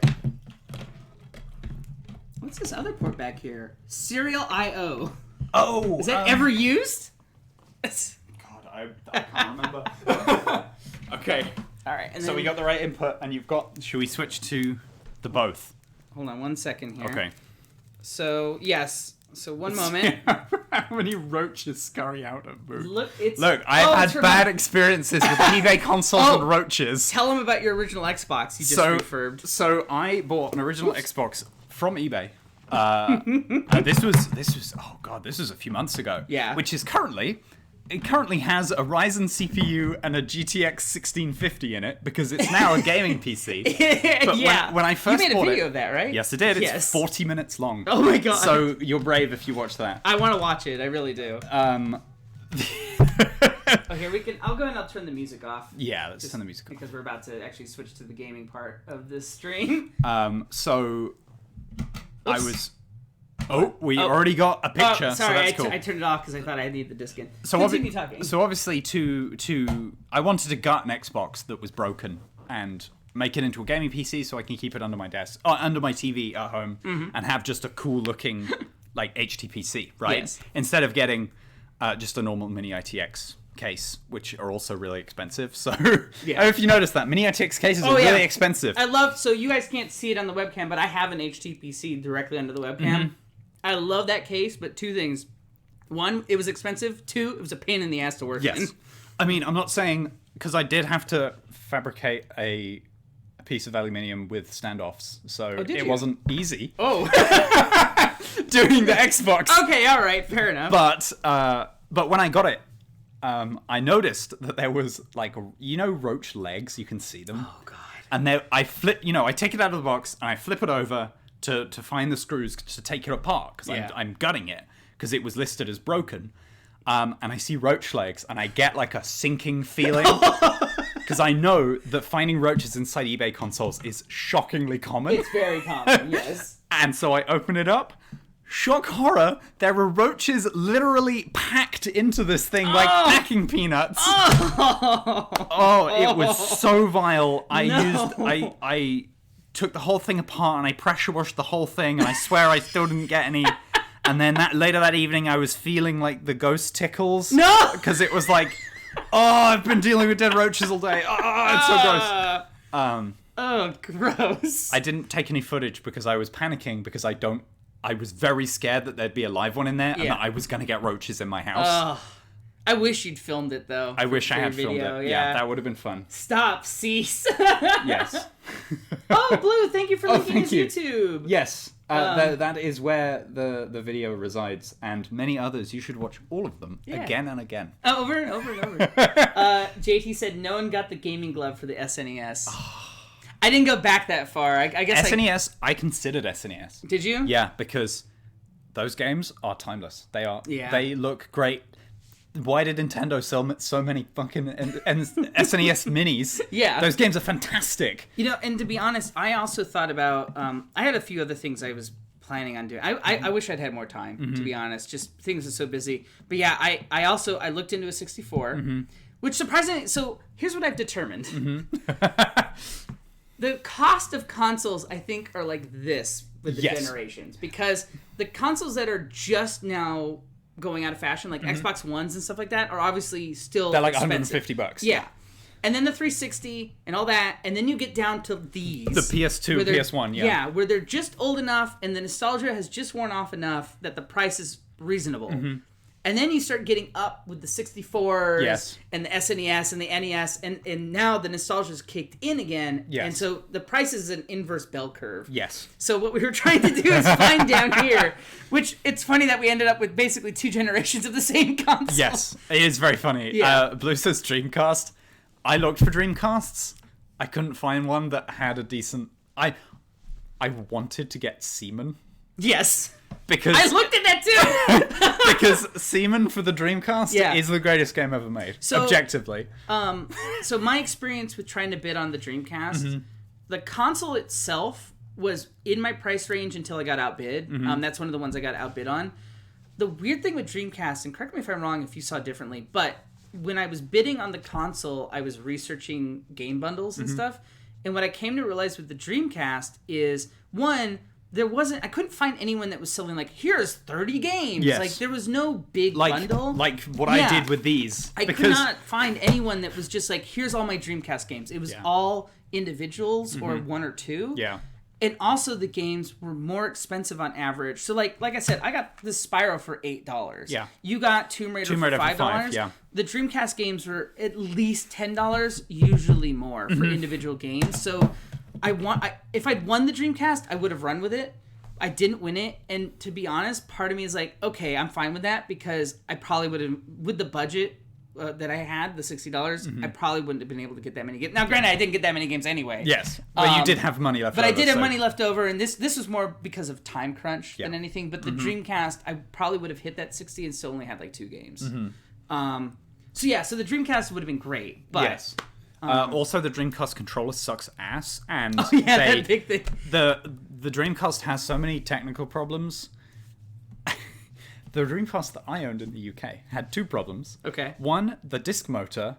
What's this other port back here? Serial I/O. Oh! Is that ever used? God, I can't remember. Okay. Alright. So we got the right input, and you've got... Should we switch to the both? Hold on 1 second here. Okay. So, yes. So, one moment. How many roaches scurry out of Boo? Look, I've had bad experiences with eBay consoles and roaches. Tell them about your original Xbox you just refurbed. So, I bought an original Xbox from eBay. And this was a few months ago. Yeah. Which is it currently has a Ryzen CPU and a GTX 1650 in it because it's now a gaming PC. But yeah. when I first bought it... You made a video of that, right? Yes, I did. It's 40 minutes long. Oh my god. So you're brave if you watch that. I want to watch it. I really do. Okay, I'll go ahead and I'll turn the music off. Yeah, let's turn the music off. Because we're about to actually switch to the gaming part of this stream. So... I was... we already got a picture, sorry, so that's cool. I turned it off because I thought I needed the disc in. So continue talking. So obviously, I wanted to gut an Xbox that was broken and make it into a gaming PC so I can keep it under my desk, under my TV at home, and have just a cool looking like HTPC, right? Yes. Instead of getting just a normal mini ITX case, which are also really expensive. So, Yeah. I don't know if you noticed that. Mini ITX cases are really expensive. I love, so you guys can't see it on the webcam, but I have an HTPC directly under the webcam. I love that case, but two things. One, it was expensive. Two, it was a pain in the ass to work in. I mean, I'm not saying, because I did have to fabricate a piece of aluminium with standoffs, so it wasn't easy. Oh. Doing the Xbox. Okay, all right, fair enough. But when I got it, I noticed that there was like, roach legs. You can see them. Oh god. And I flip. I take it out of the box and I flip it over to find the screws to take it apart because I'm gutting it because it was listed as broken. And I see roach legs and I get like a sinking feeling because I know that finding roaches inside eBay consoles is shockingly common. It's very common, yes. And so I open it up. Shock horror, there are roaches literally packed into this thing like packing peanuts. It was so vile. I took the whole thing apart and I pressure washed the whole thing and I swear I still didn't get any. And then later that evening I was feeling like the ghost tickles. No! Because it was like, I've been dealing with dead roaches all day. It's so gross. Oh, gross. I didn't take any footage because I was panicking because I was very scared that there'd be a live one in there and that I was going to get roaches in my house. I wish you'd filmed it, though. I wish I had filmed it. Yeah, that would have been fun. Stop, cease. Yes. Oh, Blue, thank you for linking his YouTube. Yes. That is where the video resides, and many others. You should watch all of them again and again. Over and over and over. JT said no one got the gaming glove for the SNES. I didn't go back that far. I guess SNES, I considered SNES. Did you? Yeah, because those games are timeless. They are. Yeah. They look great. Why did Nintendo sell so many fucking SNES minis? Yeah. Those games are fantastic. And to be honest, I also thought about... I had a few other things I was planning on doing. I wish I'd had more time, to be honest. Just things are so busy. But yeah, I looked into a 64, which surprisingly... So here's what I've determined. The cost of consoles, I think, are like this with the generations. Because the consoles that are just now going out of fashion, like Xbox Ones and stuff like that, are obviously still They're like expensive. $150. Yeah. And then the 360 and all that, and then you get down to these. The PS2, PS1, Yeah, where they're just old enough and the nostalgia has just worn off enough that the price is reasonable. And then you start getting up with the 64s and the SNES and the NES, and now the nostalgia's kicked in again. Yes. And so the price is an inverse bell curve. Yes. So what we were trying to do is find down here, which it's funny that we ended up with basically 2 generations of the same console. Yes, it is very funny. Yeah. Blue says Dreamcast. I looked for Dreamcasts. I couldn't find one that had a decent... I wanted to get Seaman. Yes. Because I looked at that too. Because Seaman for the Dreamcast is the greatest game ever made, objectively. So my experience with trying to bid on the Dreamcast, the console itself was in my price range until I got outbid. That's one of the ones I got outbid on. The weird thing with Dreamcast, and correct me if I'm wrong if you saw differently, but when I was bidding on the console, I was researching game bundles and stuff. And what I came to realize with the Dreamcast is, one, I couldn't find anyone that was selling like, here's 30 games. Yes. Like there was no big bundle. Like what I did with these. I could not find anyone that was just like, here's all my Dreamcast games. It was all individuals or 1 or 2. Yeah. And also the games were more expensive on average. So like I said, I got the Spyro for $8. Yeah. You got Tomb Raider for $5. Yeah. The Dreamcast games were at least $10, usually more for individual games. So if I'd won the Dreamcast, I would have run with it. I didn't win it, and to be honest, part of me is like, okay, I'm fine with that because I probably would have, with the budget that I had, the $60, I probably wouldn't have been able to get that many games. Now, granted, I didn't get that many games anyway. Yes, but you did have money left over. But I did have money left over, and this was more because of time crunch than anything. But the Dreamcast, I probably would have hit that 60 and still only had like 2 games. So the Dreamcast would have been great, but... Yes. Also, the Dreamcast controller sucks ass, and that big thing. The Dreamcast has so many technical problems. The Dreamcast that I owned in the UK had 2 problems. Okay. One, the disc motor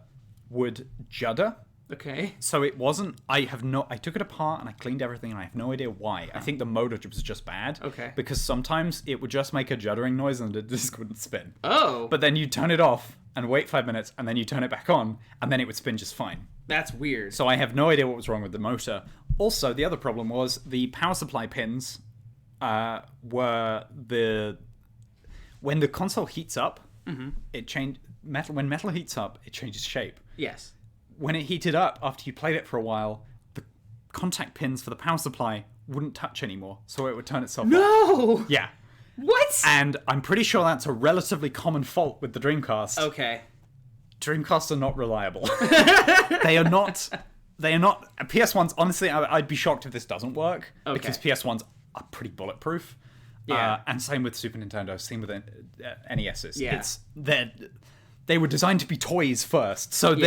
would judder Okay. So it wasn't. I took it apart and I cleaned everything, and I have no idea why. I think the motor was just bad. Okay. Because sometimes it would just make a juddering noise and the disc wouldn't spin. Oh. But then you turn it off and wait 5 minutes, and then you turn it back on, and then it would spin just fine. That's weird. So I have no idea what was wrong with the motor. Also, the other problem was the power supply pins were when the console heats up, it changed metal. When metal heats up, it changes shape. Yes. When it heated up after you played it for a while, the contact pins for the power supply wouldn't touch anymore, so it would turn itself off. No. Yeah. What? And I'm pretty sure that's a relatively common fault with the Dreamcast. Okay. Dreamcasts are not reliable. They are not. PS1s, honestly, I'd be shocked if this doesn't work. Okay. Because PS1s are pretty bulletproof. Yeah. And same with Super Nintendo, same with NESs. Yeah. They were designed to be toys first. So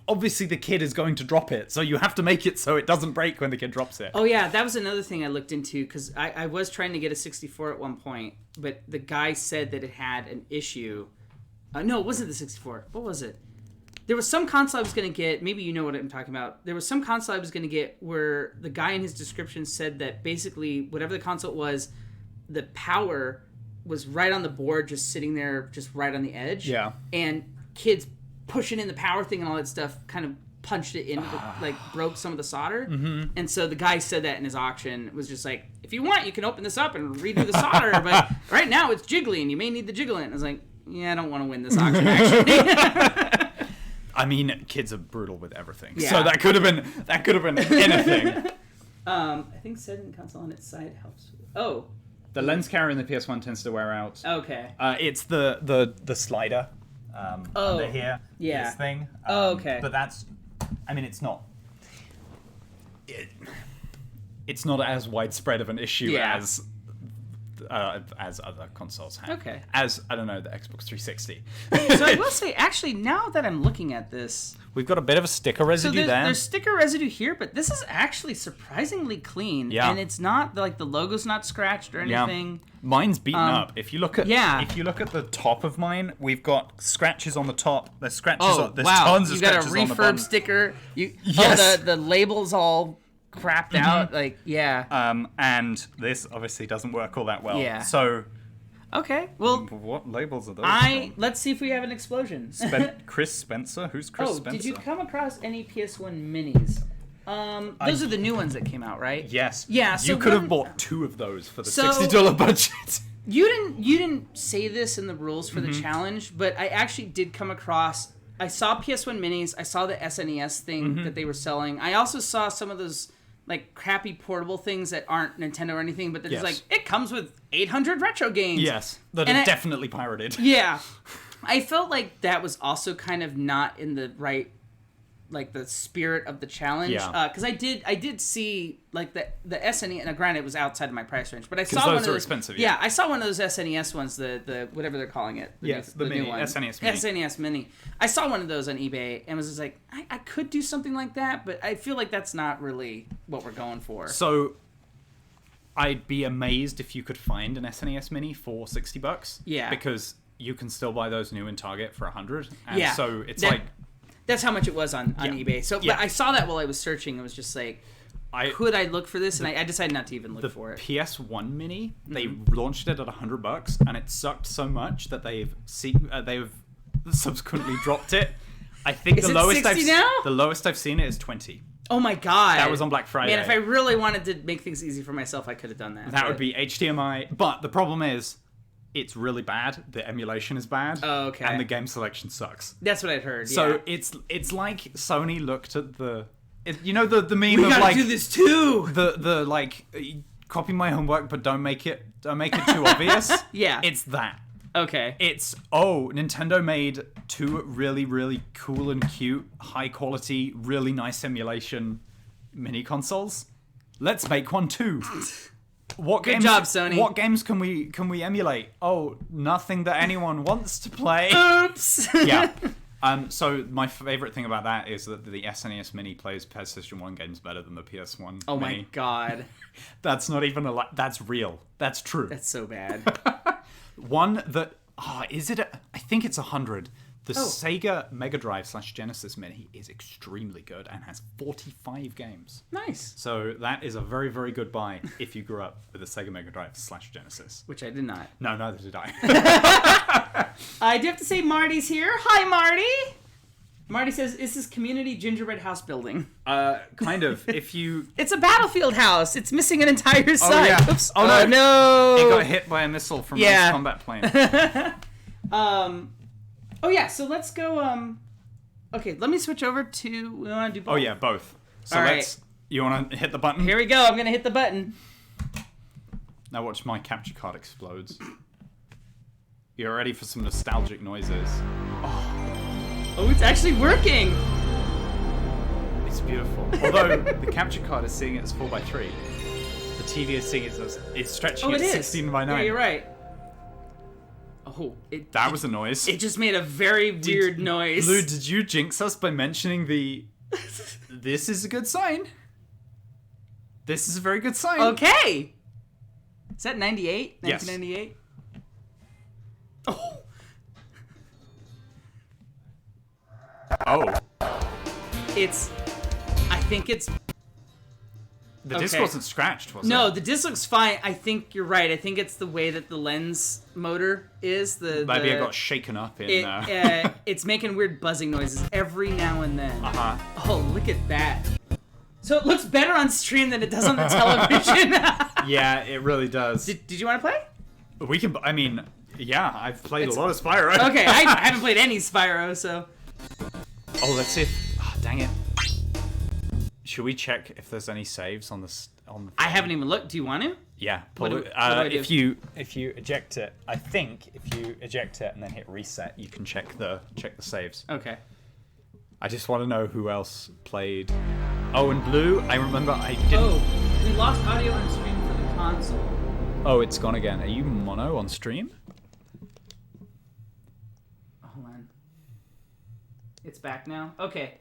obviously the kid is going to drop it. So you have to make it so it doesn't break when the kid drops it. Oh yeah, that was another thing I looked into, because I was trying to get a 64 at one point, but the guy said that it had an issue. No, it wasn't the 64. What was it? There was some console I was going to get. Maybe you know what I'm talking about. There was some console I was going to get where the guy in his description said that basically whatever the console was, the power was right on the board, just sitting there, just right on the edge. Yeah. And kids pushing in the power thing and all that stuff kind of punched it in, like broke some of the solder. Mm-hmm. And so the guy said that in his auction, was just like, if you want, you can open this up and redo the solder, but right now it's jiggly and you may need the jiggling. I was like, yeah, I don't want to win this auction, actually. I mean, kids are brutal with everything. Yeah. So that could have been anything. I think setting the console on its side helps. Oh. The lens carrier in the PS1 tends to wear out. Okay. It's the slider under here. Yeah. This thing. Okay. But that's, I mean, it's not as widespread of an issue as other consoles have. Okay. As, I don't know, the Xbox 360. So I will say, actually, now that I'm looking at this, we've got a bit of a sticker residue there. There's sticker residue here, but this is actually surprisingly clean. Yeah. And it's not, like, the logo's not scratched or anything. Yeah. Mine's beaten up. If you look at the top of mine, we've got scratches on the top. There's scratches there's tons of scratches on the bottom. You got a refurb sticker. Yes. The label's all crapped out. Like, yeah. And this obviously doesn't work all that well. Yeah. So okay. Well, what labels are those? Let's see if we have an explosion. Chris Spencer? Who's Chris Spencer? Did you come across any PS1 minis? Those are the new ones that came out, right? Yes. Yeah. So you could have bought 2 of those for the $60 budget. You didn't say this in the rules for the challenge, but I actually did come across. I saw PS1 minis. I saw the SNES thing that they were selling. I also saw some of those like crappy portable things that aren't Nintendo or anything, but they're just like, it comes with 800 retro games. Yes, that are definitely pirated. Yeah. I felt like that was also kind of not in the right, like, the spirit of the challenge. Yeah. Because I did see, like, the SNES, now granted it was outside of my price range, but I saw those one of those. are expensive, yeah. I saw one of those SNES ones, the whatever they're calling it. The mini, new one. SNES Mini. SNES Mini. I saw one of those on eBay and was just like, I could do something like that, but I feel like that's not really what we're going for. So, I'd be amazed if you could find an SNES Mini for $60. Yeah. Because you can still buy those new in Target for $100. And Yeah. so it's that's how much it was on eBay. So, but I saw that while I was searching. It was just like, could I look for this? And I decided not to even look for it. The PS1 Mini, they launched it at $100, and it sucked so much that they've subsequently dropped it. I think Is it 60 now? The lowest I've seen it is 20. Oh my god! That was on Black Friday. Man, if I really wanted to make things easy for myself, I could have done that. That would be HDMI. But the problem is, it's really bad. The emulation is bad. Oh, okay. And the game selection sucks. That's what I'd heard. So it's like Sony looked at the meme we of gotta like do this too. The like copy my homework but don't make it too obvious. Yeah. It's that. Okay. It's Nintendo made 2 really, really cool and cute, high quality, really nice emulation mini consoles. Let's make one too. Good job, Sony. What games can we emulate? Oh, nothing that anyone wants to play. Oops. Yeah. So my favorite thing about that is that the SNES Mini plays PlayStation 1 games better than the PS1 Oh Mini. my god. That's not even that's real. That's true. That's so bad. One that I think it's 100. The Sega Mega Drive / Genesis Mini is extremely good and has 45 games. Nice. So that is a very, very good buy if you grew up with a Sega Mega Drive / Genesis. Which I did not. No, neither did I. I do have to say Marty's here. Hi, Marty! Marty says, is this community gingerbread house building? Kind of. If you... It's a battlefield house. It's missing an entire side. Yeah. Oops. Oh, no. No. It got hit by a missile from a combat plane. Oh, yeah. So let's go... Okay, let me switch over to... We want to do both? Oh, yeah, both. So All let's... right. You want to hit the button? Here we go. I'm going to hit the button. Now watch my capture card explodes. You're ready for some nostalgic noises. Oh, it's actually working. It's beautiful. Although the capture card is seeing it as 4:3. The TV is seeing it as it's stretching it 16:9. Yeah, you're right. Oh, that was a noise. It just made a very weird noise. Blue, did you jinx us by mentioning the... This is a good sign. This is a very good sign. Okay. Is that 98? Yes. 1998? Oh. Oh. I think it's... The disc wasn't scratched, was it? No, the disc looks fine. I think you're right. I think it's the way that the lens motor is. Maybe it got shaken up in there. It's making weird buzzing noises every now and then. Uh-huh. Oh, look at that. So it looks better on stream than it does on the television. Yeah, it really does. Did you want to play? We can... I mean, yeah, I've played a lot of Spyro. Okay, I haven't played any Spyro, so... Oh, let's see if... Oh, dang it. Should we check if there's any saves on the I haven't even looked. Do you want to? Yeah. What do I do? If you eject it, I think if you eject it and then hit reset, you can check the saves. Okay. I just want to know who else played. Oh, and Blue, I remember I didn't... Oh, we lost audio on stream for the console. Oh, it's gone again. Are you mono on stream? Hold on. It's back now? Okay.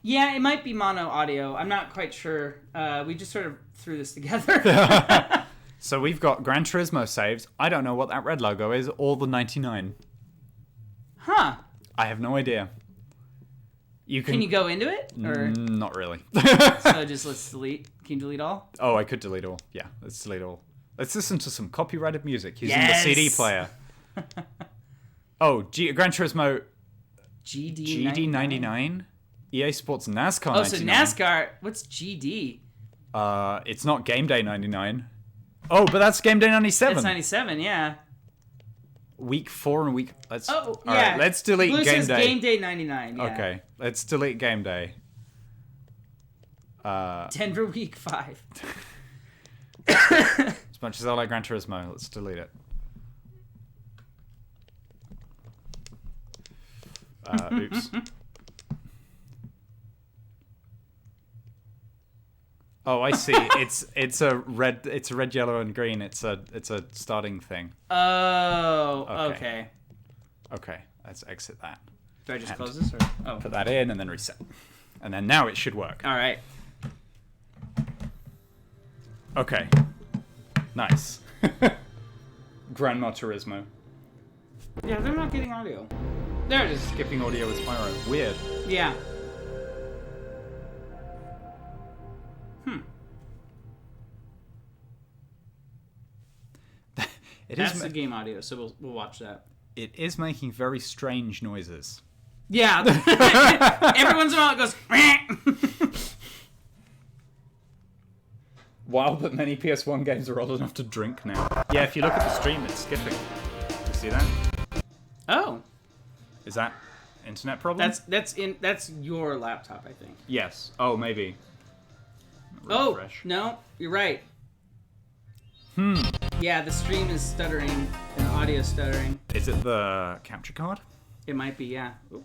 Yeah, it might be mono audio. I'm not quite sure. We just sort of threw this together. So we've got Gran Turismo saves. I don't know what that red logo is, or the 99. Huh. I have no idea. Can you go into it? Or not really. So just let's delete. Can you delete all? Oh, I could delete all. Yeah, let's delete all. Let's listen to some copyrighted music using Yes! the CD player. Oh, Gran Turismo GD99? EA Sports NASCAR 99. Oh, so NASCAR. What's GD? It's not Game Day 99. Oh, but that's Game Day 97. That's 97, yeah. Week 4 and week... Let's, yeah. All right, let's delete Blue Game says Day. Game Day 99, yeah. Okay, let's delete Game Day. Denver Week 5. As much as I like Gran Turismo, let's delete it. Oops. Oh, I see. It's a red, yellow, and green. It's a starting thing. Oh, okay. Okay, let's exit that. Do I just close this or? Oh. Put that in and then reset. And then now it should work. All right. Okay. Nice. Grandma Turismo. Yeah, they're not getting audio. There it is. Skipping audio with Spyro. Weird. Yeah. That's the game audio, so we'll watch that. It is making very strange noises. Yeah. Every once in a while it goes... Wow, but many PS1 games are old enough to drink now. Yeah, if you look at the stream, it's skipping. You see that? Oh. Is that internet problem? That's your laptop, I think. Yes. Oh, maybe. Refresh. Oh, no, you're right. Yeah, the stream is stuttering and the audio is stuttering. Is it the capture card? It might be, yeah. Ooh.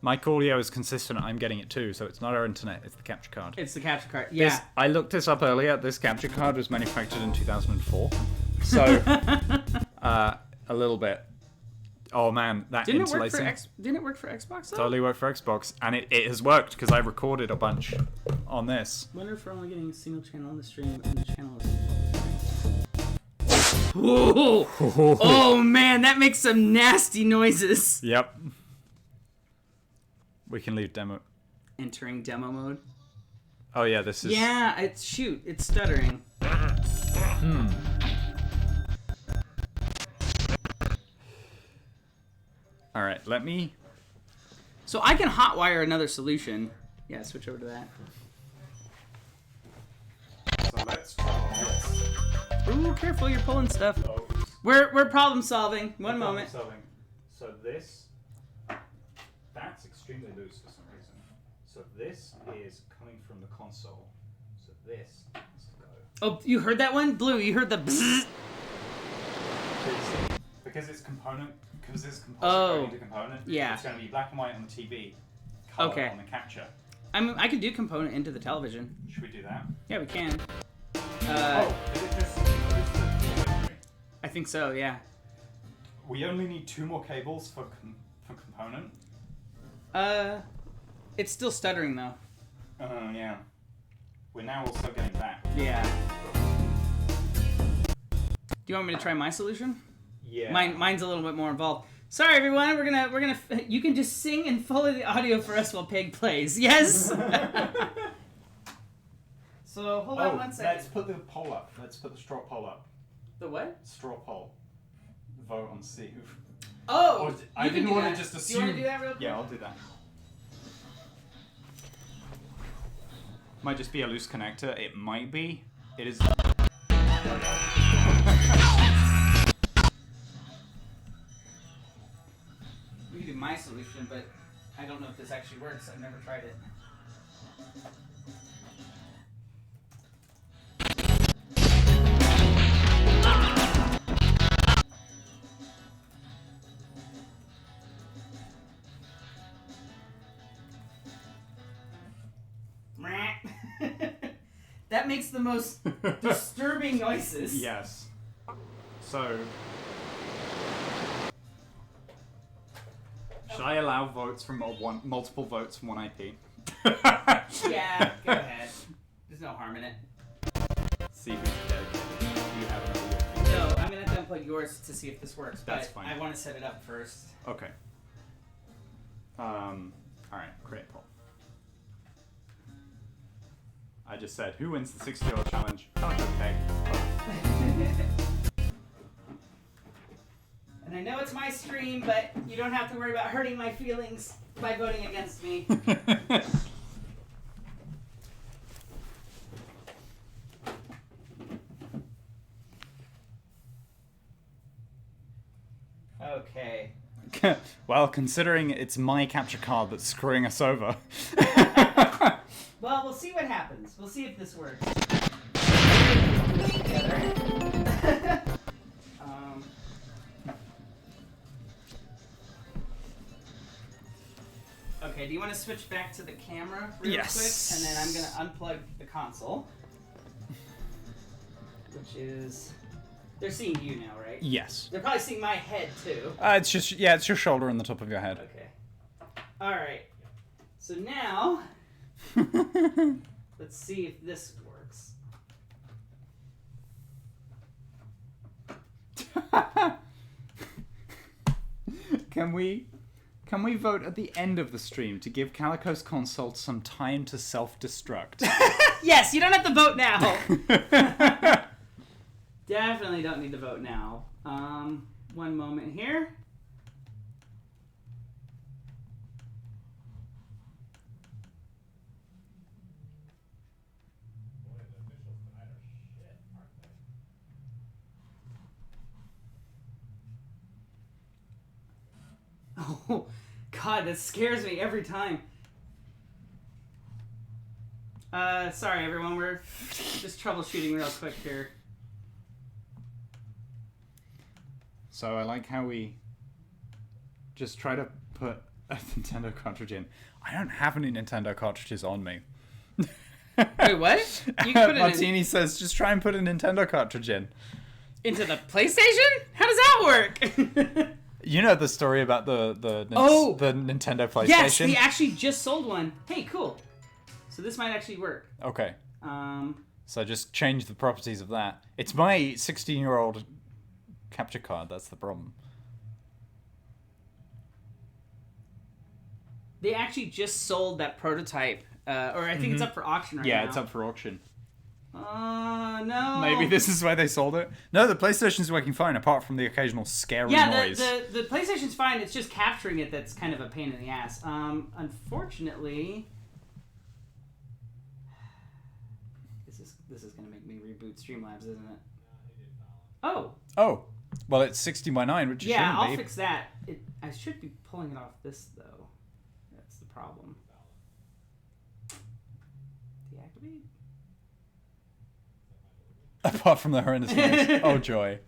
My audio is consistent. I'm getting it too, so it's not our internet. It's the capture card. It's the capture card. Yeah. I looked this up earlier. This capture card was manufactured in 2004, so a little bit. Oh man, that interlacing. Didn't it work for Xbox though? Totally worked for Xbox, and it has worked because I recorded a bunch on this. I wonder if we're only getting a single channel on the stream and the channel is Ooh. Oh man, that makes some nasty noises. Yep. We can leave demo. Entering demo mode. Oh yeah, this is. Yeah, it's stuttering. All right, let me. So I can hotwire another solution. Yeah, switch over to that. So let's try. Ooh, careful, you're pulling stuff. Oh, We're problem solving. One moment. So this, that's extremely loose for some reason. So this is coming from the console. So this needs to go. Oh, you heard that one? Blue, you heard the bzzz. Because it's component, because it's composite Oh, to component. yeah. It's going to be black and white on the TV, color Okay. on the capture. I can do component into the television. Should we do that? Yeah, we can. Is it just includes the memory? I think so, yeah. We only need 2 more cables for component. It's still stuttering though. Yeah. We're now also getting that. Yeah. Do you want me to try my solution? Yeah. Mine's a little bit more involved. Sorry, everyone. We're gonna. You can just sing and follow the audio for us while Peg plays. Yes. So hold on 1 second. Let's put the poll up. Let's put the straw poll up. The what? Straw poll. Vote on C. Oh. Or I didn't want to just assume. Do you want to do that real quick? Yeah, I'll do that. Might just be a loose connector. It might be. It is. We can do my solution, but I don't know if this actually works. I've never tried it. That makes the most disturbing noises. Yes. So. Should I allow votes from multiple votes from one IP? Yeah, go ahead. There's no harm in it. See who's dedicated. You have another. No, I'm gonna have to unplug yours to see if this works. That's but fine. I want to set it up first. Okay. Alright, create poll. I just said, who wins the 60-year-old challenge? Okay. And I know it's my stream, but you don't have to worry about hurting my feelings by voting against me. Okay. Well, considering it's my capture card that's screwing us over. Well, we'll see what happens. We'll see if this works. Okay, do you want to switch back to the camera real Yes. quick? And then I'm going to unplug the console. Which is... They're seeing you now, right? Yes. They're probably seeing my head, too. It's just, yeah, it's your shoulder on the top of your head. Okay. Alright. So now... Let's see if this works. Can we vote at the end of the stream to give Calico's console some time to self-destruct? Yes, you don't have to vote now. Definitely don't need to vote now. One moment here. Oh, God, that scares me every time. Sorry, everyone. We're just troubleshooting real quick here. So I like how we just try to put a Nintendo cartridge in. I don't have any Nintendo cartridges on me. Wait, what? You can put it Martini says, just try and put a Nintendo cartridge in. into the PlayStation? How does that work? You know the story about the Nintendo PlayStation? Yes, we actually just sold one. Hey, cool. So this might actually work. Okay. So just change the properties of that. It's my 16-year-old capture card. That's the problem. They actually just sold that prototype, or I think it's up for auction right now. Yeah, it's up for auction. No. Maybe this is where they sold it. No, the PlayStation's working fine, apart from the occasional scary noise. The PlayStation's fine. It's just capturing it that's kind of a pain in the ass. Unfortunately, this is gonna make me reboot Streamlabs, isn't it? Oh. Oh, well, it's 60 by 9, which Yeah, shouldn't I'll be. fix that. I should be pulling it off this though. That's the problem. Deactivate. Apart from the horrendous noise. Oh, joy.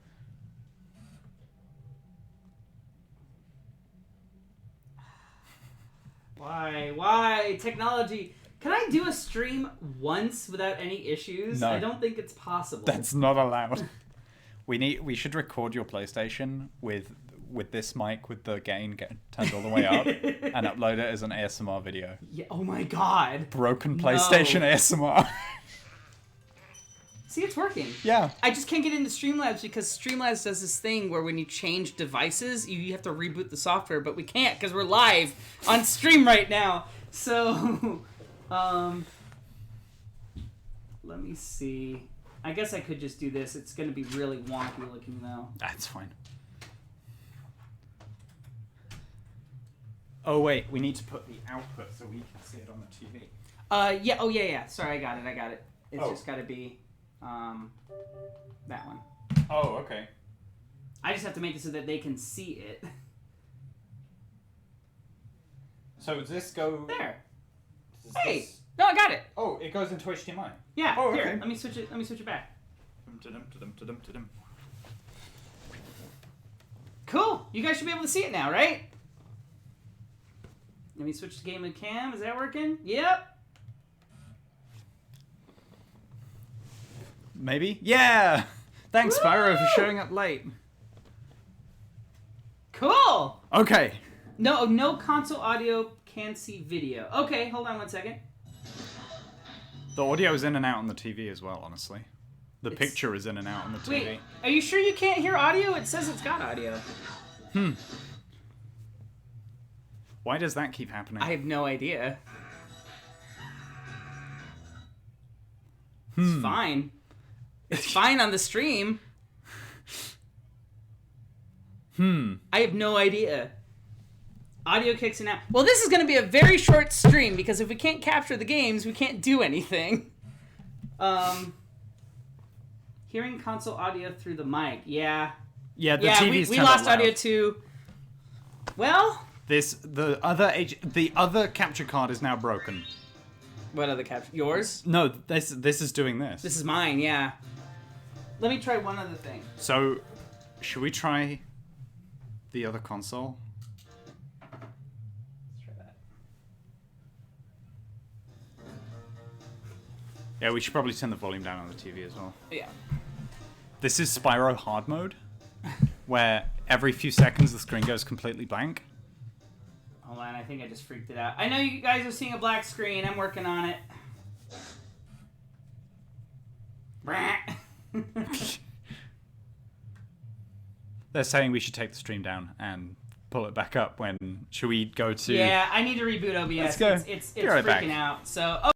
Why? Technology. Can I do a stream once without any issues? No. I don't think it's possible. That's not allowed. We should record your PlayStation with this mic with the gain turned all the way up and upload it as an ASMR video. Yeah, oh my god. Broken PlayStation ASMR. See, it's working. Yeah. I just can't get into Streamlabs because Streamlabs does this thing where when you change devices, you have to reboot the software, but we can't because we're live on stream right now. So, let me see. I guess I could just do this. It's going to be really wonky looking though. That's fine. Oh wait, we need to put the output so we can see it on the TV. Yeah. Oh yeah. Sorry, I got it. It's Oh. just got to be that one. Oh, okay. I just have to make it so that they can see it. So does this go There. does Hey. this- No, I got it. Oh, it goes into HDMI. Yeah. Oh, Here, okay. let me switch it back. Cool. You guys should be able to see it now, right? Let me switch the game with cam. Is that working? Yep. Maybe? Yeah! Thanks, Spyro, for Woo! showing up late. Cool. Okay. No console audio can see video. Okay, hold on one second. The audio is in and out on the TV as well, honestly. The It's- picture is in and out on the TV. Wait, are you sure you can't hear audio? It says it's got audio. Why does that keep happening? I have no idea. It's fine. It's fine on the stream. I have no idea. Audio kicks in out. Well, this is going to be a very short stream because if we can't capture the games, we can't do anything. Hearing console audio through the mic. Yeah. Yeah, the Yeah, TV's we turned up lost audio loud. too. Well, The other capture card is now broken. what other capture? Yours? No, this is doing this. This is mine, yeah. Let me try one other thing. So, should we try the other console? Let's try that. Yeah, we should probably turn the volume down on the TV as well. Yeah. This is Spyro hard mode, where every few seconds the screen goes completely blank. Hold on, I think I just freaked it out. I know you guys are seeing a black screen. I'm working on it. They're saying we should take the stream down and pull it back up when... Should we go to... Yeah, I need to reboot OBS. Let's go. It's Be right back. freaking out. So,